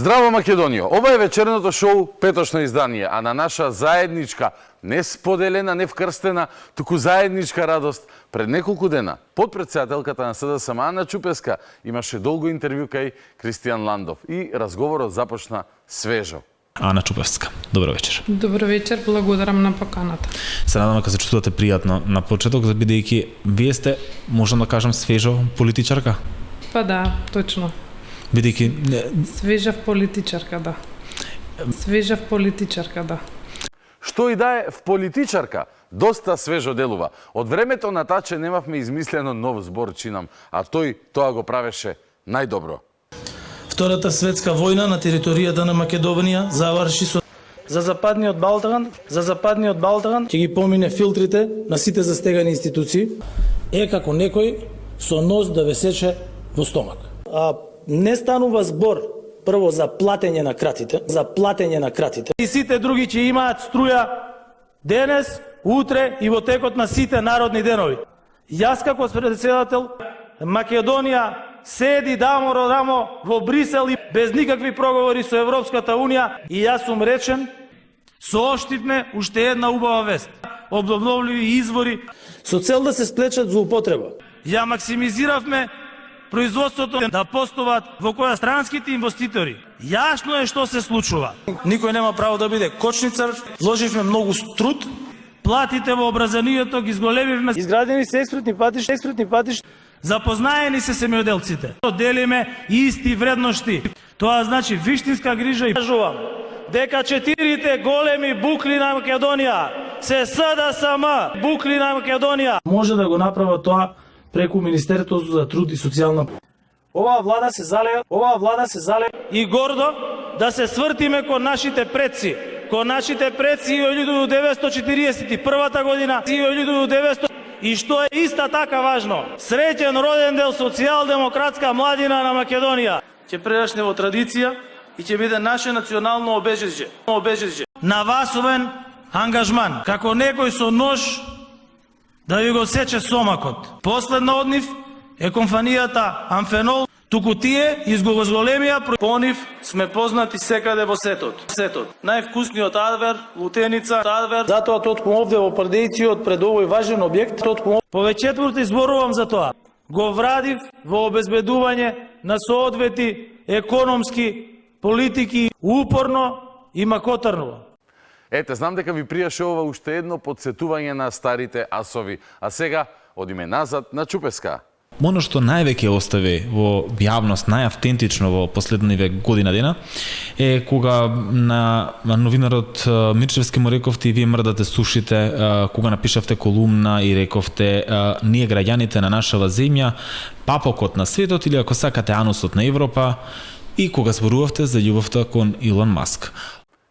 Здраво Македонија! Ова е вечерното шоу Петочно издание, а на наша заедничка, не споделена, не вкрстена, туку заедничка радост, пред неколку дена подпредседателката на СДСМ Ана Чупеска имаше долго интервју кај Кристијан Ландов и разговорот започна свежо. Ана Чупевска, добро вечер. Добро вечер, благодарам на поканата. Се надам дека се чувствувате пријатно на почеток, бидејќи вие сте, можам да кажам, свежо политичарка? Па да, точно. Бидејќи Свежав политичарка, да. Свежав политичарка, да. Што и да е в политичарка, доста свежо делува. Од времето на Таче немавме измислено нов збор чинам, а тој тоа го правеше најдобро. Втората светска војна на територијата на Македонија заврши со за западниот Балкан ќе ги помине филтрите на сите застегани институции, е како некој со нос да ве сече во стомак. Не станува збор прво за платење на кратите. И сите други ќе имаат струја денес, утре и во текот на сите народни денови. Јас како председател Македонија седи рамо до рамо во Брисел и без никакви проговори со Европската Унија и јас сум речен, сооштивме уште една убава вест. Обновливи извори со цел да се спречат злоупотреба. Ја максимизиравме производството да постуваат во која странските инвеститори. Јасно е што се случува. Никој нема право да биде кочницар, вложивме многу труд, платите во образованието ги зголемивме, изградени се експертни патишта, запознаени се земјоделците. Делиме исти вредности. Тоа значи виштинска грижа и кажувам дека четирите големи букли на Македонија се СДСМ, букли на Македонија. Може да го направи тоа преку Министерството за труд и социјална. Оваа влада се зале и гордо да се свртиме кон нашите предци. Кон нашите предци од 1941 година и од 1900 и што е иста така важно. Среќен роден дел социјалдемократска младина на Македонија. Ќе прерасне во традиција и ќе биде наше национално обежище. Навасовен ангажман, како некој со нож да ви го сече стомакот. Последна од нив е компанијата Амфенол, туку тие изголемија по нив сме познати секаде во сетот. Највкусниот адвер, лутеница, затоа тоткум овде во Пардејциот пред овој важен објект, повеќе четврти зборувам за тоа. Го врадив во обезбедување на соодветни економски политики упорно и макотарно. Ете, знам дека ви пријаше ова уште едно подсетување на старите асови, а сега одиме назад на Чупеска. Оно што највеќе остави во јавност, најавтентично во последниве година дена, е кога на новинарот Мирчевски му рековте и вие мрдате сушите, кога напишавте колумна и рековте ние граѓаните на нашава земја, папокот на светот или ако сакате анусот на Европа, и кога зборувавте за љубовта кон Илон Маск.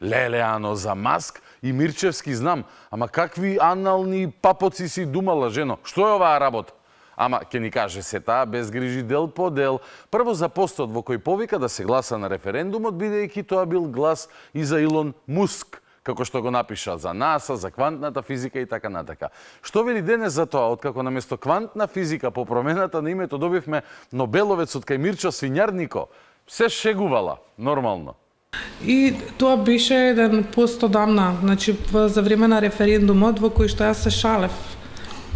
Леле, Ано, за Маск и Мирчевски знам, ама какви анални папоци си думала, жено? Што е оваа работа? Ама, ќе ни каже се таа без грижи дел по дел. Прво за постот во кој повика да се гласа на референдумот, бидејќи тоа бил глас и за Илон Муск, како што го напиша за НАСА, за квантната физика и така натака. Што вели денес за тоа, откако наместо квантна физика по промената на името добивме Нобеловецот кај Мирчо Свињарнико, се шегувала, нормално. И тоа беше еден пост одамна, значи за време на референдумот во кој што јас се шалев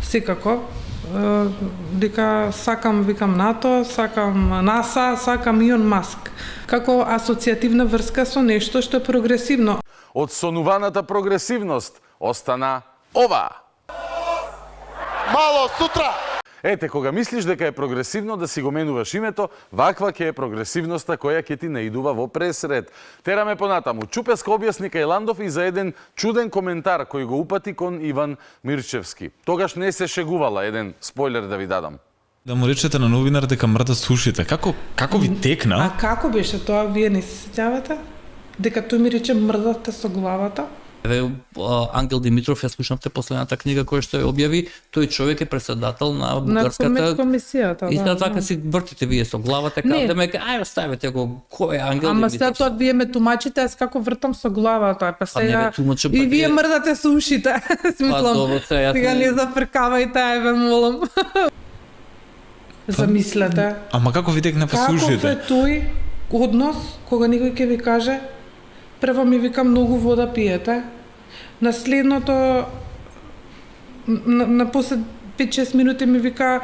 секако, дека викам НАТО, сакам НАСА, сакам Илон Маск, како асоцијативна врска со нешто што е прогресивно. Од сонуваната прогресивност остана ова. Мало сутра! Ете, кога мислиш дека е прогресивно да си го менуваш името, ваква ќе е прогресивноста која ќе ти наидува во пресред. Тераме понатаму. Чупеска објасни кај Ландов и за еден чуден коментар кој го упати кон Иван Мирчевски. Тогаш не се шегувала, еден спойлер да ви дадам. Да му речете на новинар дека мрда сушите. Како ви текна? А како беше тоа, вие не се сеќавате? Дека тој ми рече мрдате со главата? Ангел Димитров, ја слушнавте последната книга која што ја објави, тој човек е председател на бугарската комисијата. И така си вртите вие со главата, да ме ај оставете го, кој е Ангел Димитров? Димитров? Ама тоа вие ме тумачите, аз како вртам со главата, па сега и вие мрдате со ушите. Смислам, сега не зафркавајте, ај ве молам. Замислете. Ама како ви текна па со ушите? Каков е тој однос кога некој ќе ви каже прво ми вика многу вода пиете, на следното на после 5-6 минути ми вика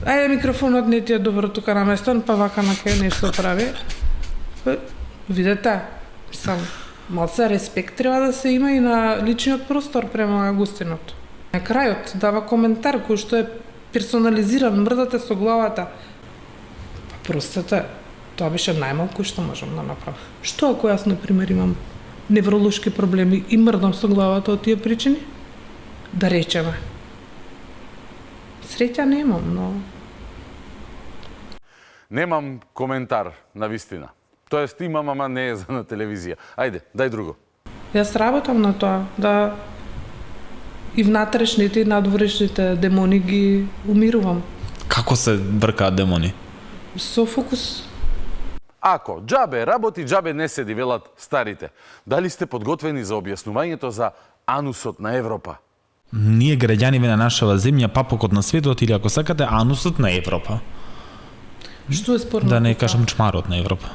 ајде микрофонот не ти е добро тука наместен, па вака на кај нешто прави. Видете, сам малце респект треба да се има и на личниот простор према Агустинот. На крајот дава коментар кој што е персонализиран, мрдате со главата. Па простете, тоа беше најмалку што можам да направам. Што ако јас, например, имам невролошки проблеми и мрдам со главата од тие причини? Да речеме. Среќа немам, но... Немам коментар, на вистина. Тоест имам, ама не е за на телевизија. Ајде, дај друго. Јас работам на тоа, да и внатрешните и надворешните демони ги умирувам. Како се бркаат демони? Со фокус. Ако џабе работи, џабе не седи, велат старите. Дали сте подготвени за објаснувањето за анусот на Европа? Ние граѓаниви на нашава земја, папокот на светот или ако сакате анусот на Европа. Што е спорно? Да не кажам чмарот на Европа.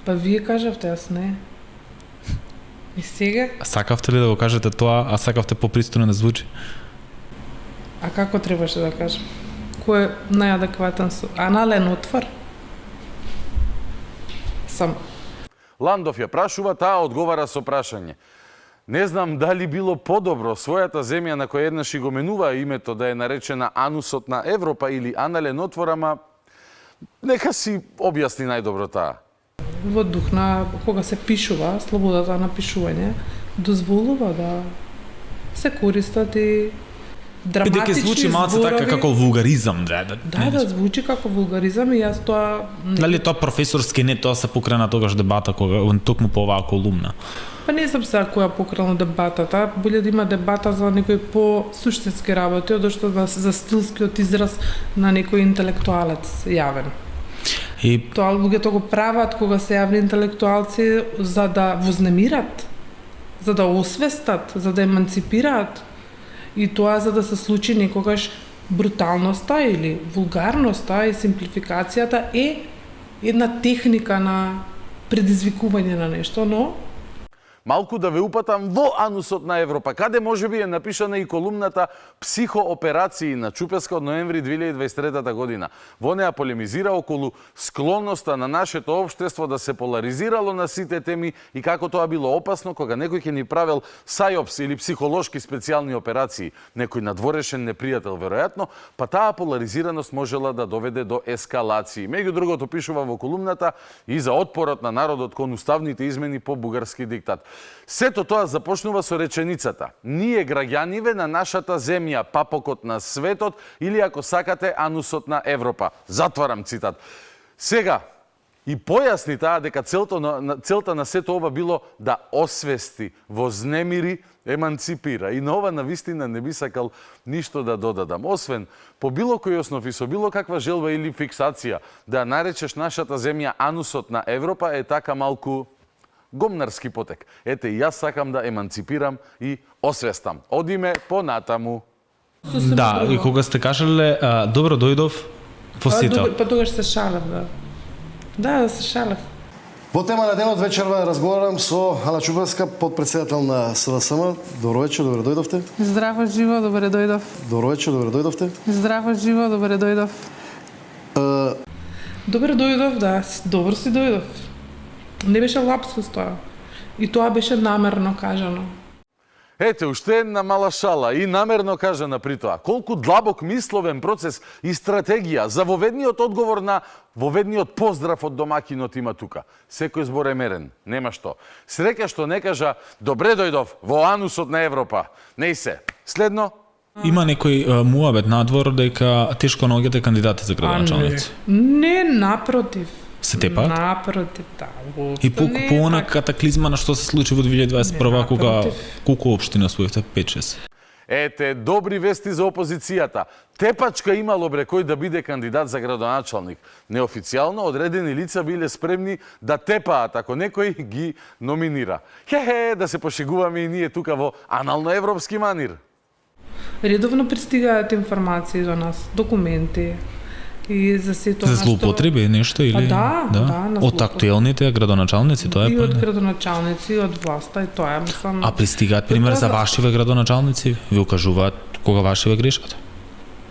Па вие кажавте, јас не. И сега? Сакавте ли да го кажете тоа, а сакавте попристојно да звучи? А како требаше да кажам? Кој е најадекватен анален отвор? Сам. Ландов ја прашува, таа одговара со прашање. Не знам дали било подобро својата земја на која еднаш и го менува името да е наречена анусот на Европа или анален отвор, ама нека си објасни најдобро таа. Во дух на кога се пишува, слободата на пишување дозволува да се користат и драматични Бидејќи звучи малце зборови. така како вулгаризам, Да, звучи како вулгаризам и јас тоа... Дали тоа професорски не, тоа се покрена тогаш дебата кога токму по оваа колумна. Па не знам сега која покрена дебатата, боле да има дебата за некои по-суштински работи, одошто за стилскиот израз на некој интелектуалец јавен. И Тоа луѓето го прават кога се јавни интелектуалци за да вознемират, за да освестат, за да еманципираат. И тоа за да се случи некогаш бруталноста или вулгарноста и симплификацијата е една техника на предизвикување на нешто, но Малку да ве упатам во анусот на Европа, каде можеби е напишана и колумната психооперации на Чупеска од ноември 2023 година. Во неа полемизира околу склонноста на нашето општество да се поларизирало на сите теми и како тоа било опасно кога некој ќе ни правел сајопс или психолошки специјални операции, некој надворешен непријател веројатно, па таа поларизираност можела да доведе до ескалации. Меѓу другото пишува во колумната и за отпорот на народот кон уставните измени по бугарски диктат. Сето тоа започнува со реченицата: ние граѓаниве на нашата земја, папокот на светот или ако сакате анусот на Европа. Затварам цитат. Сега и појасни таа дека целта на сето ова било да освести, вознемири, еманципира. И на ова навистина не би сакал ништо да додадам. Освен по било кој основ и со било каква желба или фиксација да наречеш нашата земја анусот на Европа е така малку гомнарски потек. Ете, и јас сакам да еманципирам и освестам. Одиме понатаму. да, и кога сте кажале добро дојдов во сето. Па тогаш се шалев, да. Да се шалев. Во тема на денот вечерва разговарам со Ана Чупевска, подпредседател на СВСМ. Добро вечер, добре дојдовте. Здраво, живо, добре дојдов. Добро вечер, добре дојдовте. Здраво, живо, добре дојдов. Добре дојдов, да, добро си дојдов. Не беше лапсус тоа. И тоа беше намерно кажано. Ете, уште една мала шала и намерно кажана при тоа. Колку длабок мисловен процес и стратегија за воведниот одговор на воведниот поздрав од домакинот има тука. Секој збор е мерен, нема што. Среќа што не кажа добре дојдов во анусот на Европа. Не и се. Следно, Има некој муабет надвор дека тешко наоѓате кандидати за градоначалници. Не, напротив. Се тепаат? Напротив, да. И по она катаклизма на што се случи во 2021 кога напротив. колку општина освоивте? 5-6. ете, добри вести за опозицијата. Тепачка имало бре кој да биде кандидат за градоначалник. Неофицијално одредени лица биле спремни да тепаат ако некој ги номинира. Хе-хе, да се пошегуваме и ние тука во анално-европски манир. Редовно пристигаат информации до нас, документи. и за се тоа За злоупотреби нешто или? да, на Од актуелните градоначалници, тоа е и од па. градоначалници, од власта, и тоа е, мислам... А пристигаат пример за вашиве градоначалници, ви укажуваат кога вашиве грешат?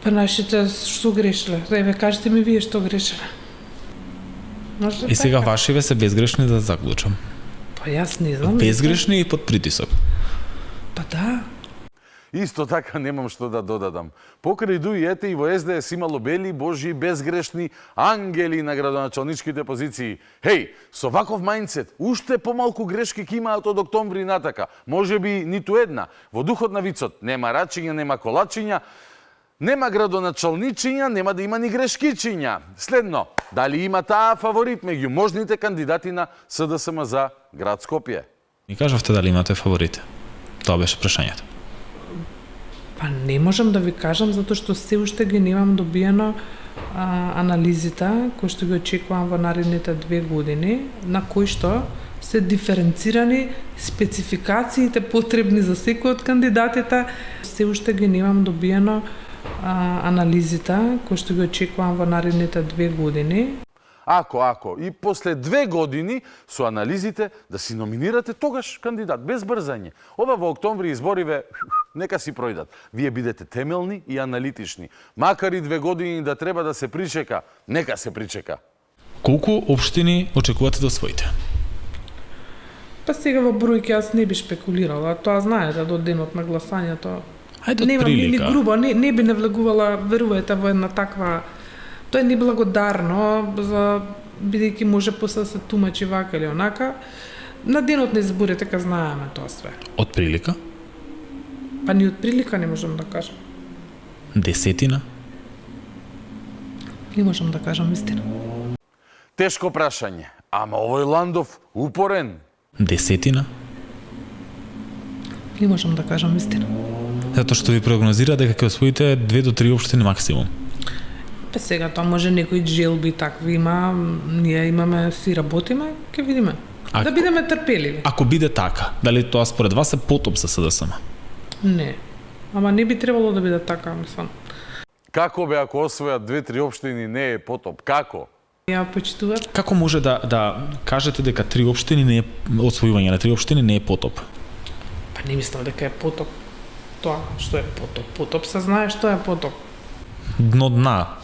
Па нашите што грешиле? Еве, кажете ми вие што грешиле. Може И сега така? вашиве се безгрешни да заклучам. Па јас не знам. Безгрешни и под притисок. Па да. Исто така немам што да додадам. Покрај Дуи, ете и во СДС имало бели, божи, безгрешни ангели на градоначалничките позиции. Хеј, со ваков мајндсет, уште помалку грешки ќе имаат од октомври натака. Може би ниту една. Во духот на вицот, нема рачиња, нема колачиња, нема градоначалничиња, нема да има ни грешкичиња. Следно, дали има таа фаворит меѓу можните кандидати на СДСМ за град Скопје? Ми кажавте дали имате фаворите. Тоа беше прашањето. Па не можам да ви кажам, затоа што се уште ги немам добиено анализите, кои што ги очекувам во наредните 2 години, на кои што се диференцирани спецификациите потребни за секој од кандидатите. Се уште ги немам добиено анализите, кои што ги очекувам во наредните 2 години. Ако, и после 2 години со анализите да си номинирате тогаш кандидат, без брзање. Ова во октомври избориве, нека си пројдат. Вие бидете темелни и аналитични. Макар и 2 години да треба да се причека, нека се причека. Колку општини очекувате да освоите? Па сега во бројки јас не би шпекулирала, тоа знаете до денот на гласањето. Ајде од Немам ни прилика. грубо, не би навлегувала, верувајте, во една таква... Тоа е неблагодарно, бидејќи може после да се тумачи вака или онака. На денот на изборите ка знаеме тоа све. Од прилика? Па ни од прилика не можам да кажам. Десетина? Не можам да кажам истина. Тешко прашање, ама овој Ландов упорен. Десетина? Не можам да кажам истина. Затоа што ви прогнозира дека ќе освоите 2 до 3 општини максимум. Па сега тоа може некои желби такви има, ние имаме, си работиме, ќе видиме. Да бидеме трпеливи. Ако биде така, дали тоа според вас е потоп за СДСМ? Не. Ама не би требало да биде така, мислам. Како бе ако освојат 2-3 општини не е потоп? Како? Ја почитувам. Како може да кажете дека 3 општини не е освојување на 3 општини не е потоп? Па не мислам дека е потоп. Тоа што е потоп. Потоп се знае што е потоп. Дно дна.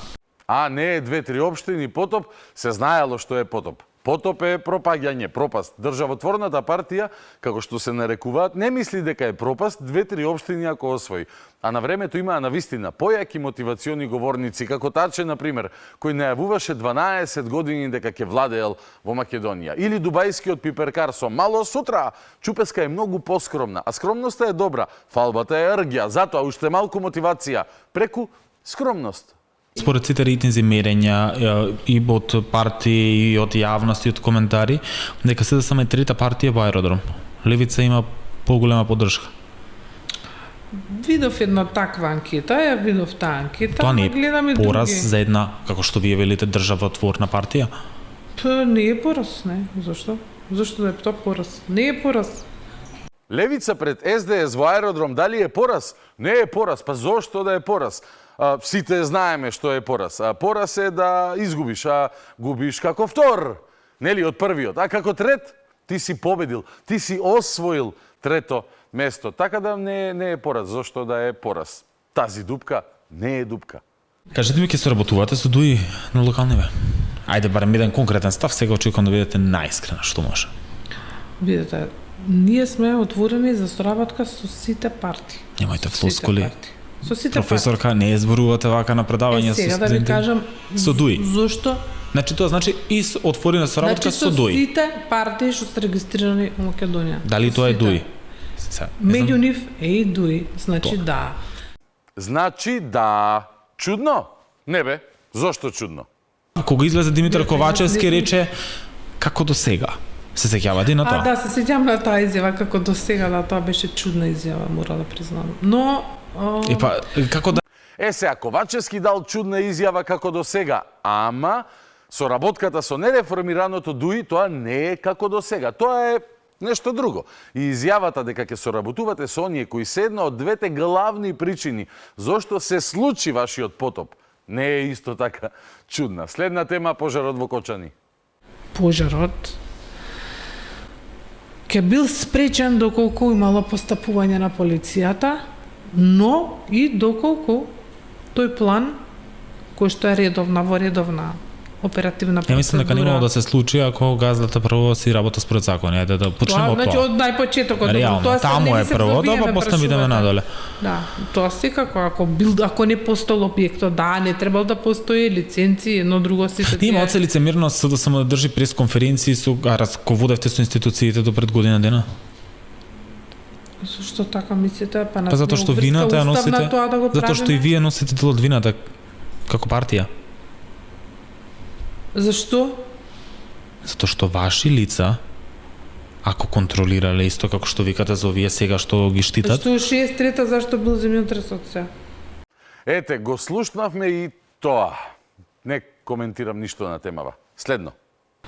А не е 2-3 општини потоп, се знаело што е потоп. Потоп е пропаѓање, пропаст. Државотворната партија, како што се нарекуваат, не мисли дека е пропаст 2-3 општини ако освои. А на времето имаа навистина појаки мотивациони говорници, како Таче, например, кој најавуваше 12 години дека ќе владеел во Македонија. Или дубајскиот пиперкар со мало сутра. Чупеска е многу поскромна, а скромноста е добра. Фалбата е ргја, затоа уште малку мотивација, преку скромност. Според сите рейтинзи мерења и од партии, и од јавност, и од коментари, дека се да саме трета партија во аеродром. Левица има поголема поддршка. Видов една таква анкета, ја видов таа анкета, Тоа не гледам и е пораз други. за една, како што вие велите, државотворна партија? Па не е пораз, не. Зошто? Зошто да е тоа пораз? Не е пораз. Левица пред СДС во аеродром, дали е пораз? Не е пораз, па зошто да е пораз? Сите знаеме што е пораз. Пораз е да изгубиш, а губиш како втор. Нели, од првиот. А како трет, ти си победил, ти си освоил трето место. Така да не е пораз. Зошто да е пораз? Тази дупка не е дупка. Кажете ми, ќе се работувате со Дуи на локални ниве? Ајде, барем еден конкретен став, сега очекувам да бидете најискрена што може. Видете, ние сме отворени за соработка со сите партии. Немајте Со флоскули. сите партии. Со сите Професорка, не зборувате вака на предавање со сега да ви студенти? кажам Со Дуи. Зошто? Значи тоа значи и отворена соработка Значи со Дуи. сите партии што се регистрирани во Македонија. Дали Со тоа е сите. Дуи? Сега, не знам. Меѓу нив е и Дуи, значи да. Значи да. Чудно? Не бе. Зошто чудно? Кога излезе Димитар Ковачевски рече како до сега. Се сеќавате на тоа? Да, се сеќам на таа изјава, како до сега, да, тоа беше чудна изјава, мора да признам. Но... И па, како да... Сега, Ковачевски дал чудна изјава како до сега, ама соработката со нереформираното ДУИ, тоа не е како до сега. Тоа е нешто друго. И изјавата дека ќе соработувате со оние кои се една од двете главни причини зошто се случи вашиот потоп, не е исто така чудна. Следна тема, пожарот во Кочани. Пожарот ќе бил спречен доколку имало постапување на полицијата, но и доколку тој план кој што е во редовна оперативна процедура. Ја мислам дека немало да се случи ако газдата прво си работа според закони. Ајде да почнеме од тоа. Значи од најпочетокот, реално, таму е прво, па после идеме надоле. Да, тоа секако ако не постоел објектот, да, не требало да постои лиценци, едно друго сите тие. Има оце лицемерно СДСМ да држи пресконференции со раководевте со институциите до пред година дена. Зошто така мислите? Па затоа што вината ја носите, да затоа што и вие носите дел од вината како партија. Зашто? Затоа што ваши лица, ако контролирале исто како што викате за овие сега што ги штитат. Што 63-та зашто бил земјотресот се? Ете, го слушнавме и тоа. Не коментирам ништо на темава. Следно.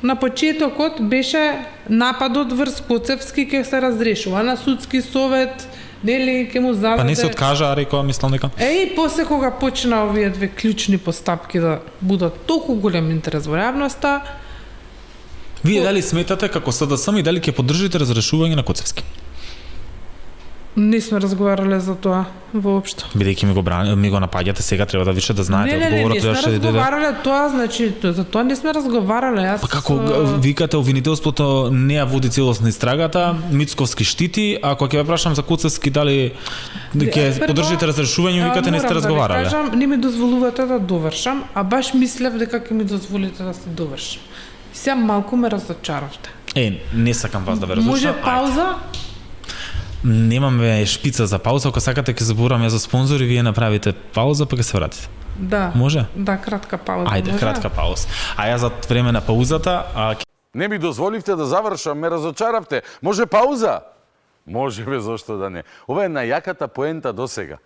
На почетокот беше нападот врз Коцевски ќе се разрешува на судски совет, нели ќе му зададе. Па не се откажа, рекоа, мислам дека. И после кога почна овие две клучни постапки да будат толку голем интерес во јавноста, Вие дали сметате како СДСМ и дали ќе поддржите разрешување на Коцевски? не сме разговарале за тоа воопшто. Бидејќи ми го напаѓате сега, треба да више да знаете Не одговорот сме што иде. разговарале тоа, значи за тоа не сме разговарале. Јас Па како викате обвинителството не ја води целосно истрагата, Мицковски штити, а кога ќе ве прашам за Коцевски дали ќе поддржите разрешување, викате не сте разговарале. Да кажам, не ми дозволувате да довршам, а баш мислев дека ќе ми дозволите да се довршам. Сега малку ме разочаравте. Не сакам вас да ве разочарам. Може пауза? Немаме шпица за пауза, ако сакате ќе зборуваме за спонзори, вие направите пауза па ќе се вратите. Да. Може? Да, кратка пауза. Ајде, може? кратка пауза. А ја за време на паузата, Не ми дозволивте да завршам, ме разочаравте. Може пауза? Може бе, зошто да не. Ова е најаката поента до сега.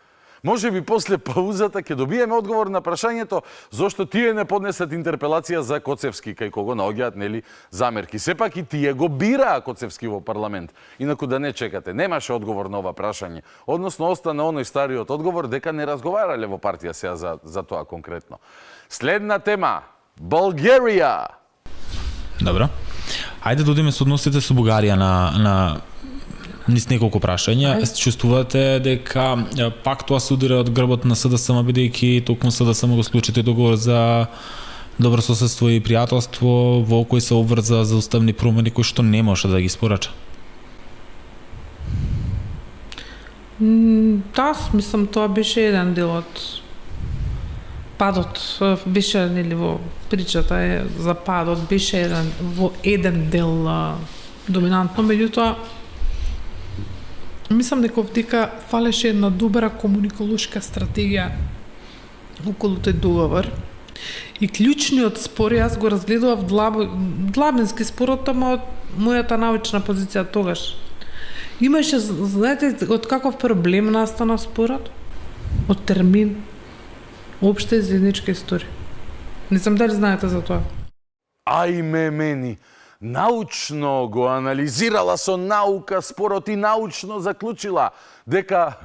Може би после паузата ќе добиеме одговор на прашањето зошто тие не поднесат интерпелација за Коцевски, кај кого наоѓаат нели замерки. Сепак и тие го бираа Коцевски во парламент. Инаку да не чекате, немаше одговор на ова прашање. Односно остана оној стариот одговор дека не разговарале во партија сега за тоа конкретно. Следна тема. Bulgaria. Добро. Ајде да одиме со односите со Бугарија на низ неколку прашања. Чувствувате дека пак тоа се удира од грбот на СДСМ, бидејќи токму СДСМ го склучите договор за добро соседство и пријателство во кој се обврза за уставни промени кои што не може да ги спорача? Да, мислам тоа беше еден дел од падот, беше нели во причата за падот, беше еден дел доминантно, меѓутоа мислам дека овдека фалеше една добра комуниколошка стратегија околу тој договор. И клучниот спор, јас го разгледував длабински спорот, ама од мојата научна позиција тогаш. Имаше, знаете, од каков проблем настана спорот? Од термин општа и заедничка историја. Не знам дали знаете за тоа. Ајме мени. Научно го анализирала со наука спорот и научно заклучила дека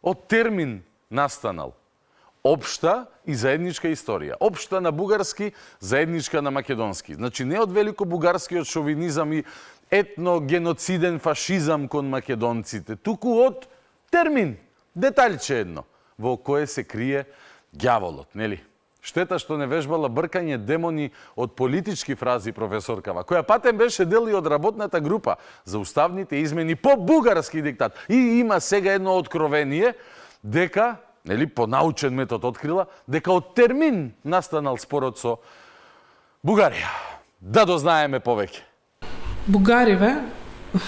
од термин настанал општа и заедничка историја. Општа на бугарски, заедничка на македонски. Значи не од велико бугарскиот шовинизам и етногеноциден фашизам кон македонците, туку од термин, деталче едно, во кое се крие ѓаволот, нели? Штета што не вежбала бркање демони од политички фрази професоркава, која патем беше дел и од работната група за уставните измени по бугарски диктат. И има сега едно откровение дека, нели, по научен метод открила, дека од термин настанал спорот со Бугарија. Да дознаеме повеќе. Бугариве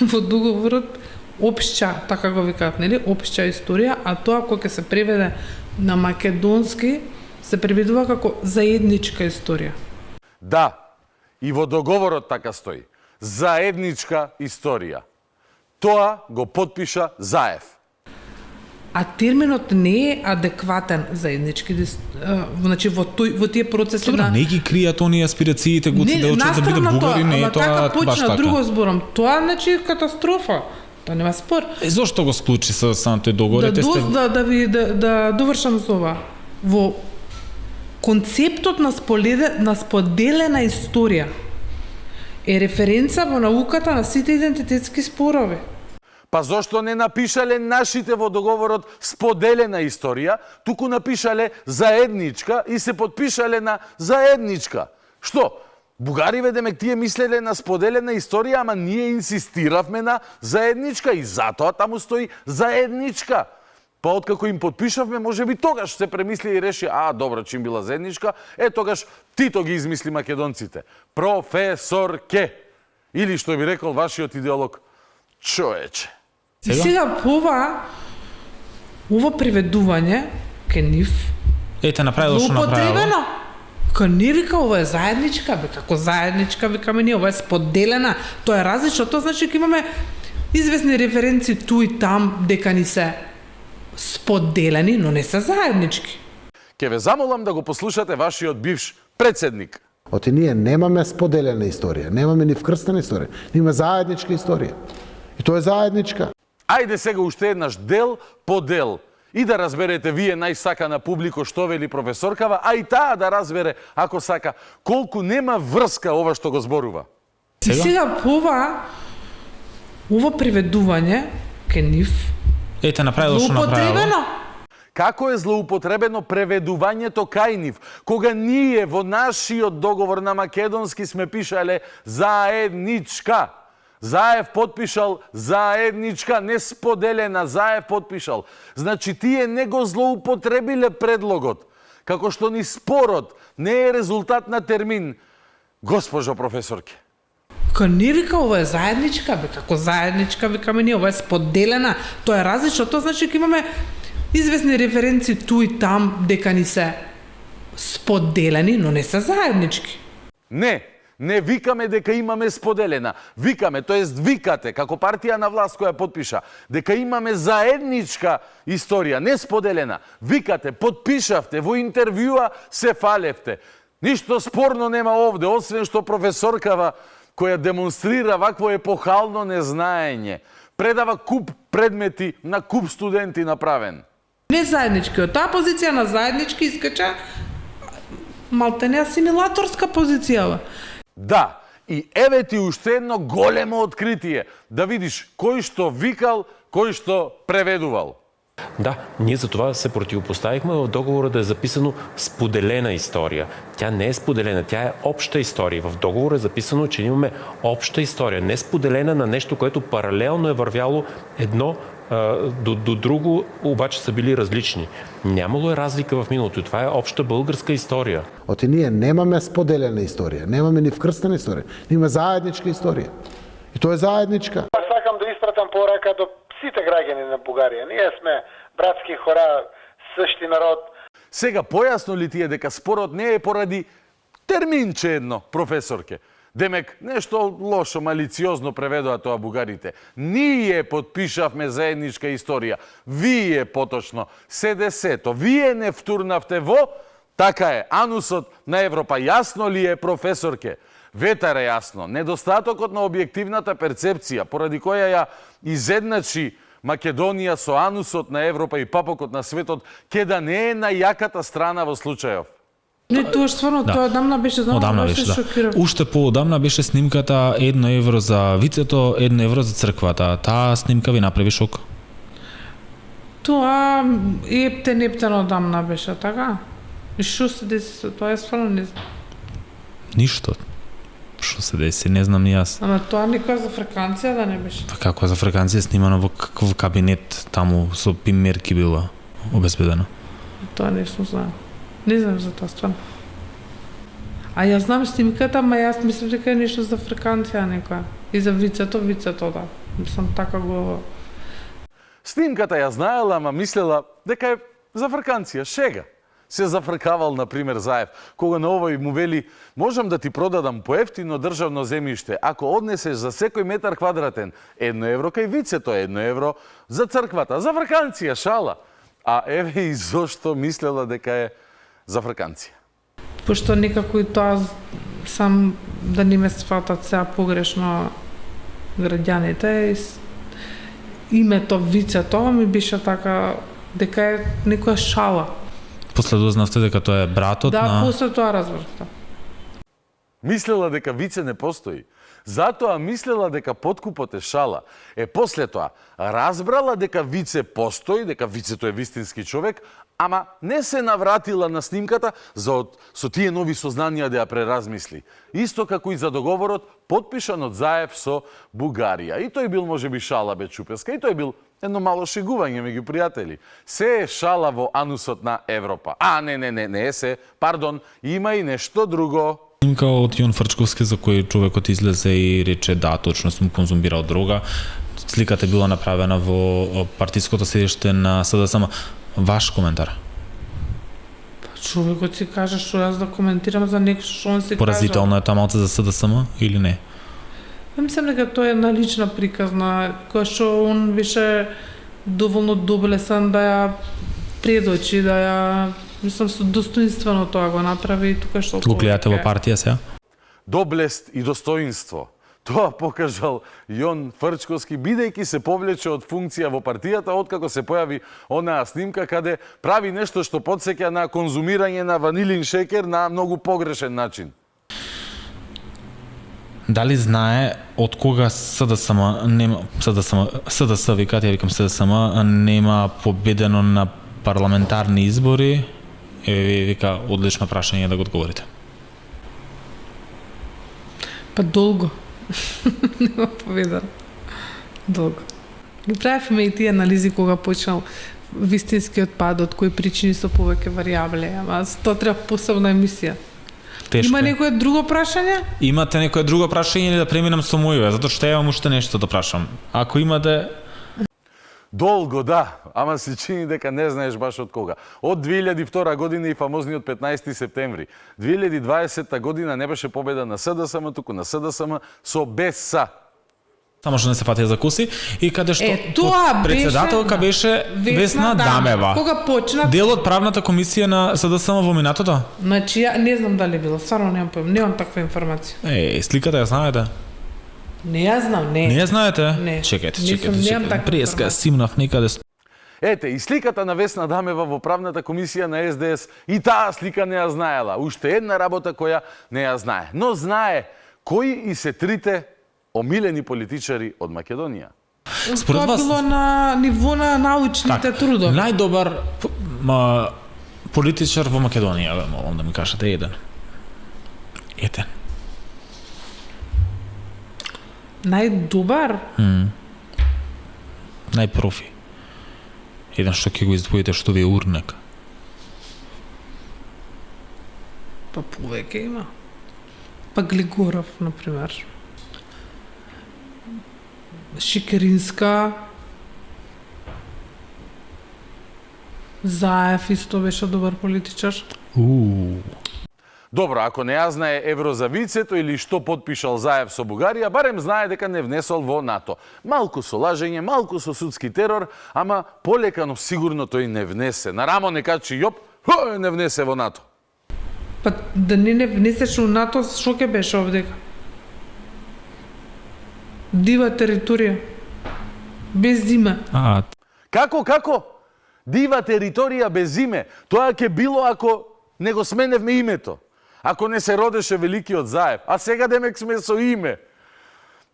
во договорот општа, така го викаат, нели, општа историја, а тоа кога ќе се преведе на македонски се преведува како заедничка историја. Да, и во договорот така стои. Заедничка историја. Тоа го потпиша Заев. А терминот не е адекватен заеднички, значи во тие процеси Добро, на не ги кријат оние аспирациите гуци да учат да биде бугари, не е тоа така баш почна, така. друго зборам, тоа значи катастрофа. Тоа нема спор. Зошто го склучи со тој договор? Да довршам со ова. Во концептот на споделена историја е референца во науката на сите идентитетски спорови. Па зошто не напишале нашите во договорот споделена историја, туку напишале заедничка и се подпишале на заедничка? Што? Бугариве демек тие мислеле на споделена историја, ама ние инсистиравме на заедничка и затоа таму стои заедничка. Па откако им подпишавме, можеби тогаш се премисли и реши, добро, чим била заедничка, тогаш Тито ги измисли македонците. Професорке. Или што би рекол вашиот идеолог, човече. И сега по ова преведување ке нив Ете, направило што направило. злоупотребено. Ка не вика ова е заедничка, како заедничка викаме ние, ова е споделена, тоа е различно, тоа значи ке имаме известни референции ту и там дека ни се споделени, но не се заеднички. Ке ве замолам да го послушате вашиот бивш председник. Оти ние немаме споделена историја, немаме ни вкрстена историја, имаме заедничка историја. И тоа е заедничка. Ајде сега уште еднаш дел по дел и да разберете вие најсакана публико што вели професоркава, а и таа да разбере, ако сака, колку нема врска ова што го зборува. И сега по ова преведување ке нив Ете, направило што направило. злоупотребено. Како е злоупотребено преведувањето кај нив, кога ние во нашиот договор на македонски сме пишале заедничка. Заев подпишал заедничка, не споделена, Заев подпишал. Значи тие не го злоупотребиле предлогот, како што ни спорот не е резултат на термин. Госпожо професорке. Ка не вика ова е заедничка, како заедничка викаме ние, ова е споделена, тоа е различно, тоа значи ке имаме известни референции ту и там дека ни се споделени, но не се заеднички. Не викаме дека имаме споделена. Викаме, тоест викате, како партија на власт која подпиша, дека имаме заедничка историја, не споделена. Викате, подпишавте, во интервјуа се фалевте. Ништо спорно нема овде, освен што професоркава која демонстрира вакво епохално незнаење, предава куп предмети на куп студенти направен. Не заеднички, од таа позиција на заеднички искача малтене асимилаторска позиција. Да, и еве ти уште едно големо откритие, да видиш кој што викал, кој што преведувал. Да, ние за това се противопоставихме в договора да е записано споделена история. Тя не е споделена, тя е обща история. В договора е записано, че имаме обща история, не споделена на нещо, което паралелно е вървяло едно до друго, обаче са били различни. Нямало е разлика в миналото. Това е обща българска история. Оти ние немаме споделена историја, немаме ни вкрстена историја, имаме заедничка историја. И тоа е заедничка. Сакам да испратам порака до сите граѓани на Бугарија. Ние сме братски хора, същи народ. Сега појасно ли ти е дека спорот не е поради терминче едно, професорке? Демек, нешто лошо, малициозно преведоа тоа бугарите. Ние подпишавме заедничка историја. Вие поточно, СДС-то, вие не втурнавте во, така е, анусот на Европа. Јасно ли е, професорке? Ветар е јасно. Недостатокот на објективната перцепција, поради која ја изедначи Македонија со анусот на Европа и папокот на светот, ке да не е на јаката страна во случајов. Не, тоа стварно, тоа одамна беше, знам, Одамна беше, да. Уште поодамна беше снимката 1 евро за вицето, 1 евро за црквата. Таа снимка ви направи шок? Тоа ептен одамна беше, така? И шо се деси, тоа е стварно не знам. Ништо. Што се деси, не знам ни јас. Ама тоа никоја за фреканција да не беше. Па како за фреканција снимано во каков кабинет, таму со пимерки била обезбедена. Тоа не сум знам. Не знам за тоа стварно. А јас знам снимката, ама јас мислам дека е нешто за фреканција некоја. И за вицето, да. Мислам така го... Снимката ја знаела, ама мислела дека е за фрканција, шега. Се зафркавал, например, Заев, кога на овој му вели, можам да ти продадам поевтино државно земјиште, ако однесеш за секој метар квадратен 1 евро кај вицето, 1 евро за црквата, за фрканција, шала. А еве и зошто мислела дека е за фрканција. Пошто некако и тоа сам да не ме сватат сега погрешно граѓаните, името вицето ми беше така дека е некоја шала. После дознавте дека тоа е братот Да, на... после тоа разбрав. Да. Мислела дека Вице не постои. Затоа мислела дека подкупот е шала. После тоа разбрала дека Вице постои, дека Вицето е вистински човек, ама не се навратила на снимката со тие нови сознанија да ја преразмисли. Исто како и за договорот потпишан од Заев со Бугарија. И тој бил можеби шала бе Чупеска, и тој бил едно мало шегување меѓу пријатели. Се е шала во анусот на Европа. Не е се, пардон, има и нешто друго. Снимка од Јон Фрчковски за кој човекот излезе и рече да, точно сум конзумирал дрога. Сликата е била направена во партиското седиште на СДСМ. Ваш коментар? Човекот си каже што јас да коментирам за некој што он си кажа. Поразително е тоа малце за СДСМ или не? Мислам дека тоа е една лична приказна, која што он беше доволно доблесан да ја предочи, да ја, мислам, со достоинствено тоа го направи и тука што... Го гледате во партија сега? Доблест и достоинство. Тоа покажал Јон Фрчковски, бидејќи се повлече од функција во партијата, откако се појави онаа снимка каде прави нешто што потсеќа на конзумирање на ванилин шекер на многу погрешен начин. Дали знае од кога СДСМ нема СДС викат, ја викам СДСМ, нема победено на парламентарни избори? Вика, одлично прашање да го одговорите. Па долго. Нема победен. Долго. Ги правевме и тие анализи кога почнал вистинскиот пад, од кои причини со повеќе варијабли, ама тоа треба посебна емисија. Тешко. Има некое друго прашање? Имате некое друго прашање или да преминам со мојове, затоа што имам уште нешто да прашам. Ако имате... Долго, да, ама се чини дека не знаеш баш од кога. Од 2002 година и фамозниот 15 септември. 2020 година не беше победа на СДСМ, туку на СДСМ со БЕСА. Само што не се фатија за коси и каде што тоа председателка беше Весна Дамева. Кога почна? Дел од правната комисија на СДСМ во минатото? Значи, ја не знам дали било, стварно немам поим, немам таква информација. Сликата ја знаете? Не ја знам, не. Не ја знаете? Не. Чекајте. Преска симнав некаде. Ете, и сликата на Весна Дамева во правната комисија на СДС, и таа слика не ја знаела. Уште една работа која не ја знае. Но знае кои и се трите омилени политичари од Македонија. Според Тоа вас било на ниво на научните трудови. Најдобар политичар во Македонија, молам да ми кажете еден. Најдобар? Најпрофи. Еден што ќе го издвоите што ви е урнек. Па повеќе има. Па Глигоров, например. Шикеринска. Заев исто беше добар политичар. Добро, ако не ја знае евро за Вицето или што подпишал Заев со Бугарија, барем знае дека не внесол во НАТО. Малку со лажење, малку со судски терор, ама полека, но сигурно тој не внесе. На рамо не качи Јоп, не внесе во НАТО. Па да не внесеш во НАТО, што ќе беше овдека? Дива територија. Без име. Како? Дива територија без име. Тоа ќе било ако не го сменевме името. Ако не се родеше великиот Заев. А сега демек сме со име.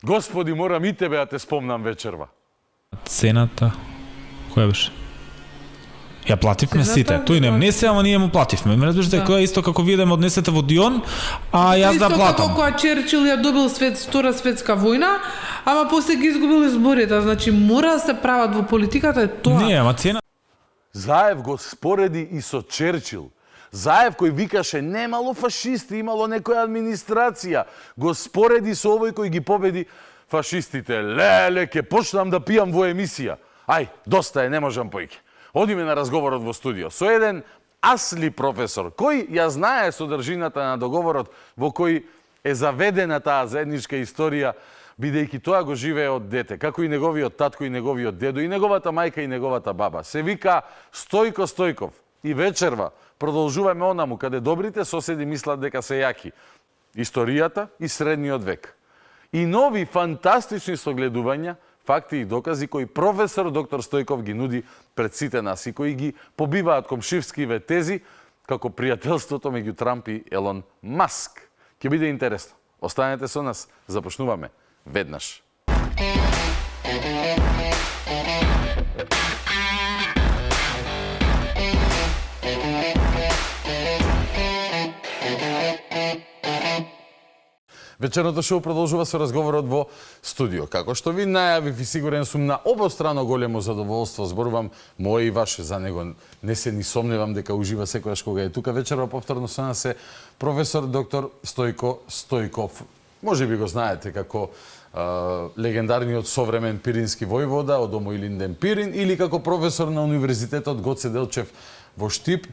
Господи, морам и тебе да те спомнам вечерва. Цената, која беше? Ја плативме сите. Тој не внесе, ама ние му плативме. Ме разбирате, која исто како вие да ме однесете во Дион, а јас да платам. Исто како кога Черчил ја добил Втора светска војна, ама после ги изгубил изборите. Значи, мора да се прават во политиката е тоа. Не, ама цена... Заев го спореди и со Черчил. Заев кој викаше немало фашисти, имало некоја администрација, го спореди со овој кој ги победи фашистите. Леле, ке почнам да пијам во емисија. Ај, доста е, не можам поиќе. Одиме на разговорот во студио со еден асли професор, кој ја знае содржината на договорот во кој е заведена таа заедничка историја, бидејќи тоа го живее од дете, како и неговиот татко и неговиот дедо, и неговата мајка и неговата баба. Се вика Стојко Стојков. И вечерва продолжуваме онаму каде добрите соседи мислат дека се јаки. Историјата и средниот век. И нови фантастични согледувања, факти и докази кои професор доктор Стојков ги нуди пред сите нас и кои ги побиваат комшивскиве тези како пријателството меѓу Трамп и Елон Маск. Ќе биде интересно. Останете со нас, започнуваме веднаш. Вечерното шоу продолжува со разговорот во студио. Како што ви најавив и сигурен сум на обострано големо задоволство, зборувам моje и ваше за него. Не се ни сомневам дека ужива секојаш кога е тука. Вечерва повторно со нас е професор доктор Стојко Стојков. Може би го знаете како легендарниот современ пирински војвода од Омоилинден Пирин или како професор на Универзитетот Гоце Делчев во Штип.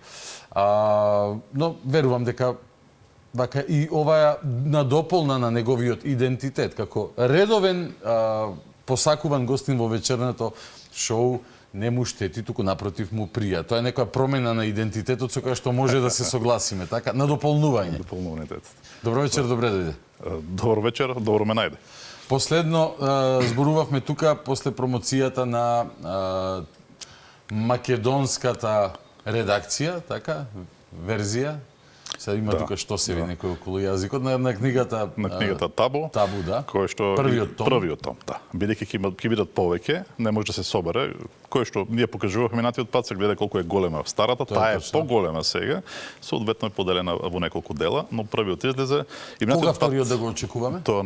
Но верувам дека вака и оваа надополна на неговиот идентитет како редовен посакуван гостин во вечерното шоу не му штети, туку напротив му прија. Тоа е некоја промена на идентитетот со која што може да се согласиме, така? Надополнување. Дополнување. Добро вечер, добре дојде. Добро вечер, добро ме најде. Последно зборувавме тука после промоцијата на македонската редакција, така? Верзија. Сега има тука што се ви некој околу јазикот на книгата Табу. Табу, да. Кој што првиот том, да. Бидејќи ќе бидат повеќе, не може да се собере. Кој што ние покажувавме минатиот пат, се гледа колку е голема старата, таа е поголема сега, соодветно е поделена во неколку дела, но првиот излезе и кога вториот да го очекуваме? Тоа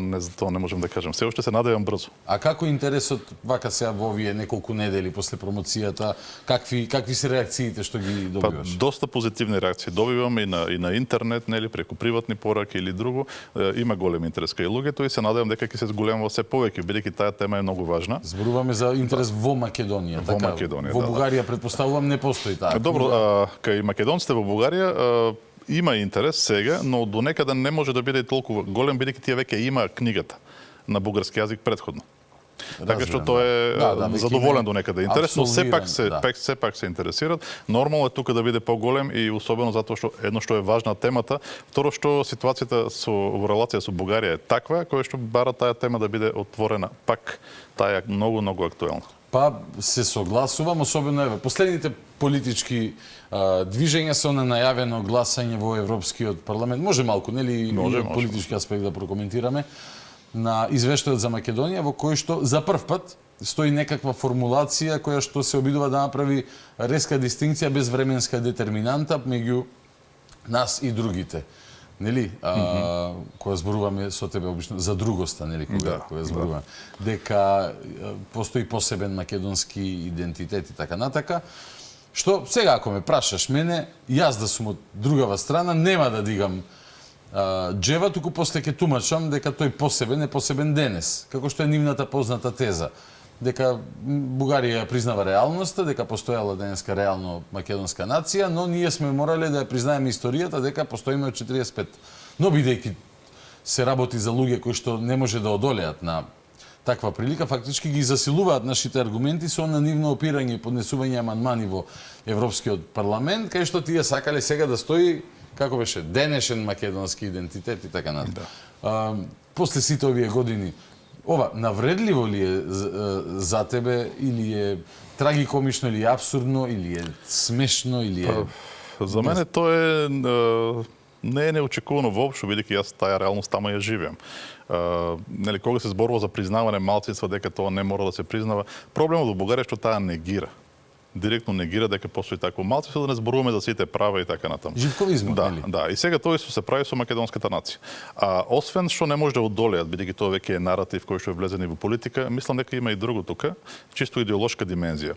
не можам да кажам. Се уште се надевам брзо. А како интересот вака сега во овие неколку недели после промоцијата, какви се реакциите што ги добиваш? Доста позитивни реакции добивам и на интернет, нели, преку приватни пораки или друго. Има голем интерес кај луѓето и се надевам дека ќе се зголемува се повеќе, бидејќи таа тема е многу важна. Зборуваме за интерес во Македонија, во Македонија. Во Бугарија предпоставувам не постои таа. Добро, кај македонците во Бугарија има интерес сега, но до некаде не може да биде толку голем, бидејќи тие веќе има книгата на бугарски јазик претходно. Така што тоа е задоволен до некаде интерес, но сепак се интересираат. Нормално е тука да биде поголем и особено затоа што едно што е важна темата, второ што ситуацијата во релација со Бугарија е таква која што бара таа тема да биде отворена пак. Таа е многу актуелна. Па се согласувам, особено еве последните политички движења со на најавено гласање во Европскиот парламент. Може малку, нели, политички аспект да прокоментираме на извештајот за Македонија, во кој што за прв пат стои некаква формулација која што се обидува да направи резка дистинкција без временска детерминанта меѓу нас и другите. Нели? Кога зборуваме со тебе обично за другоста, нели, кога зборуваме. Дека постои посебен македонски идентитет и така натака. Што сега ако ме прашаш мене, јас да сум од другава страна, нема да дигам джева, туку после ќе тумачам дека тој посебен е посебен денес, како што е нивната позната теза, дека Бугарија признава реалноста, дека постојала денеска реално македонска нација, но ние сме морале да ја признаеме историјата дека постоиме од 45. Но бидејќи се работи за луѓе кои што не може да одолеат на таква прилика, фактички ги засилуваат нашите аргументи со на нивно опирање и поднесување амандмани во Европскиот парламент, кај што тие сакале сега да стои како беше денешен македонски идентитет и така натаму. После сите овие години, ова навредливо ли е за тебе или е трагикомично или абсурдно или е смешно или е За мене тоа не е неочекувано воопшто, бидејќи јас таа реалност тама ја живеам. Нели, кога се зборува за признавање малцинства, дека тоа не мора да се признава, проблемот во Бугарија е што таа негира. Директно негира дека постои такво малцинство, да не зборуваме за сите права и така натаму. Живковизмот, нели? Да, и сега тоа се прави со македонската нација. Освен што не може да одолеат, бидејќи тоа веќе е наратив кој што е влезен и во политика, мислам дека има и друго тука, чисто идеолошка димензија.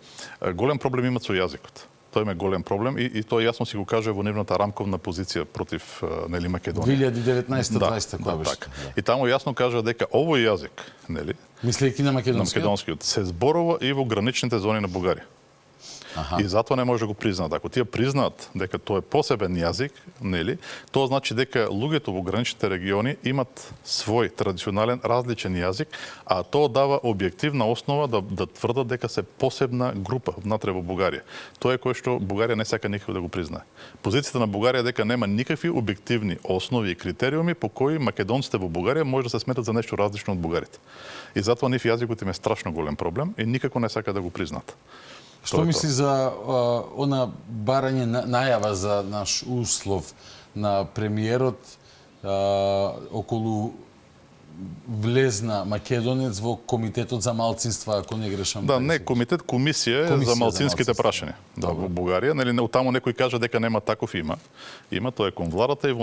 Голем проблем имаат со јазикот. Тоа е голем проблем и тоа јасно си го кажува во нивната рамковна позиција против нели Македонија. 2019-2020 која беше. Така. И таму јасно кажува дека овој јазик, нели, мислејќи на македонскиот, се зборува и во граничните зони на Бугарија. И затоа не може да го признаат. Ако тие признаат дека тоа е посебен јазик, нели, тоа значи дека луѓето во граничните региони имат свој традиционален различен јазик, а тоа дава објективна основа да тврдат дека се посебна група внатре во Бугарија. Тоа е кое што Бугарија не сака никако да го признае. Позицијата на Бугарија дека нема никакви објективни основи и критериуми по кои македонците во Бугарија може да се сметат за нешто различно од бугарите. И затоа нив јазикот им е страшно голем проблем и никако не сака да го признаат. Што мисли за она барање најава за наш услов на премиерот околу влезна македонец во комитетот за малцинства, ако не грешам? Да, не комитет, комисија за малцинските прашања. Да, во Бугарија, нели таму некој кажа дека нема таков има. Има, тоа е кон владата и во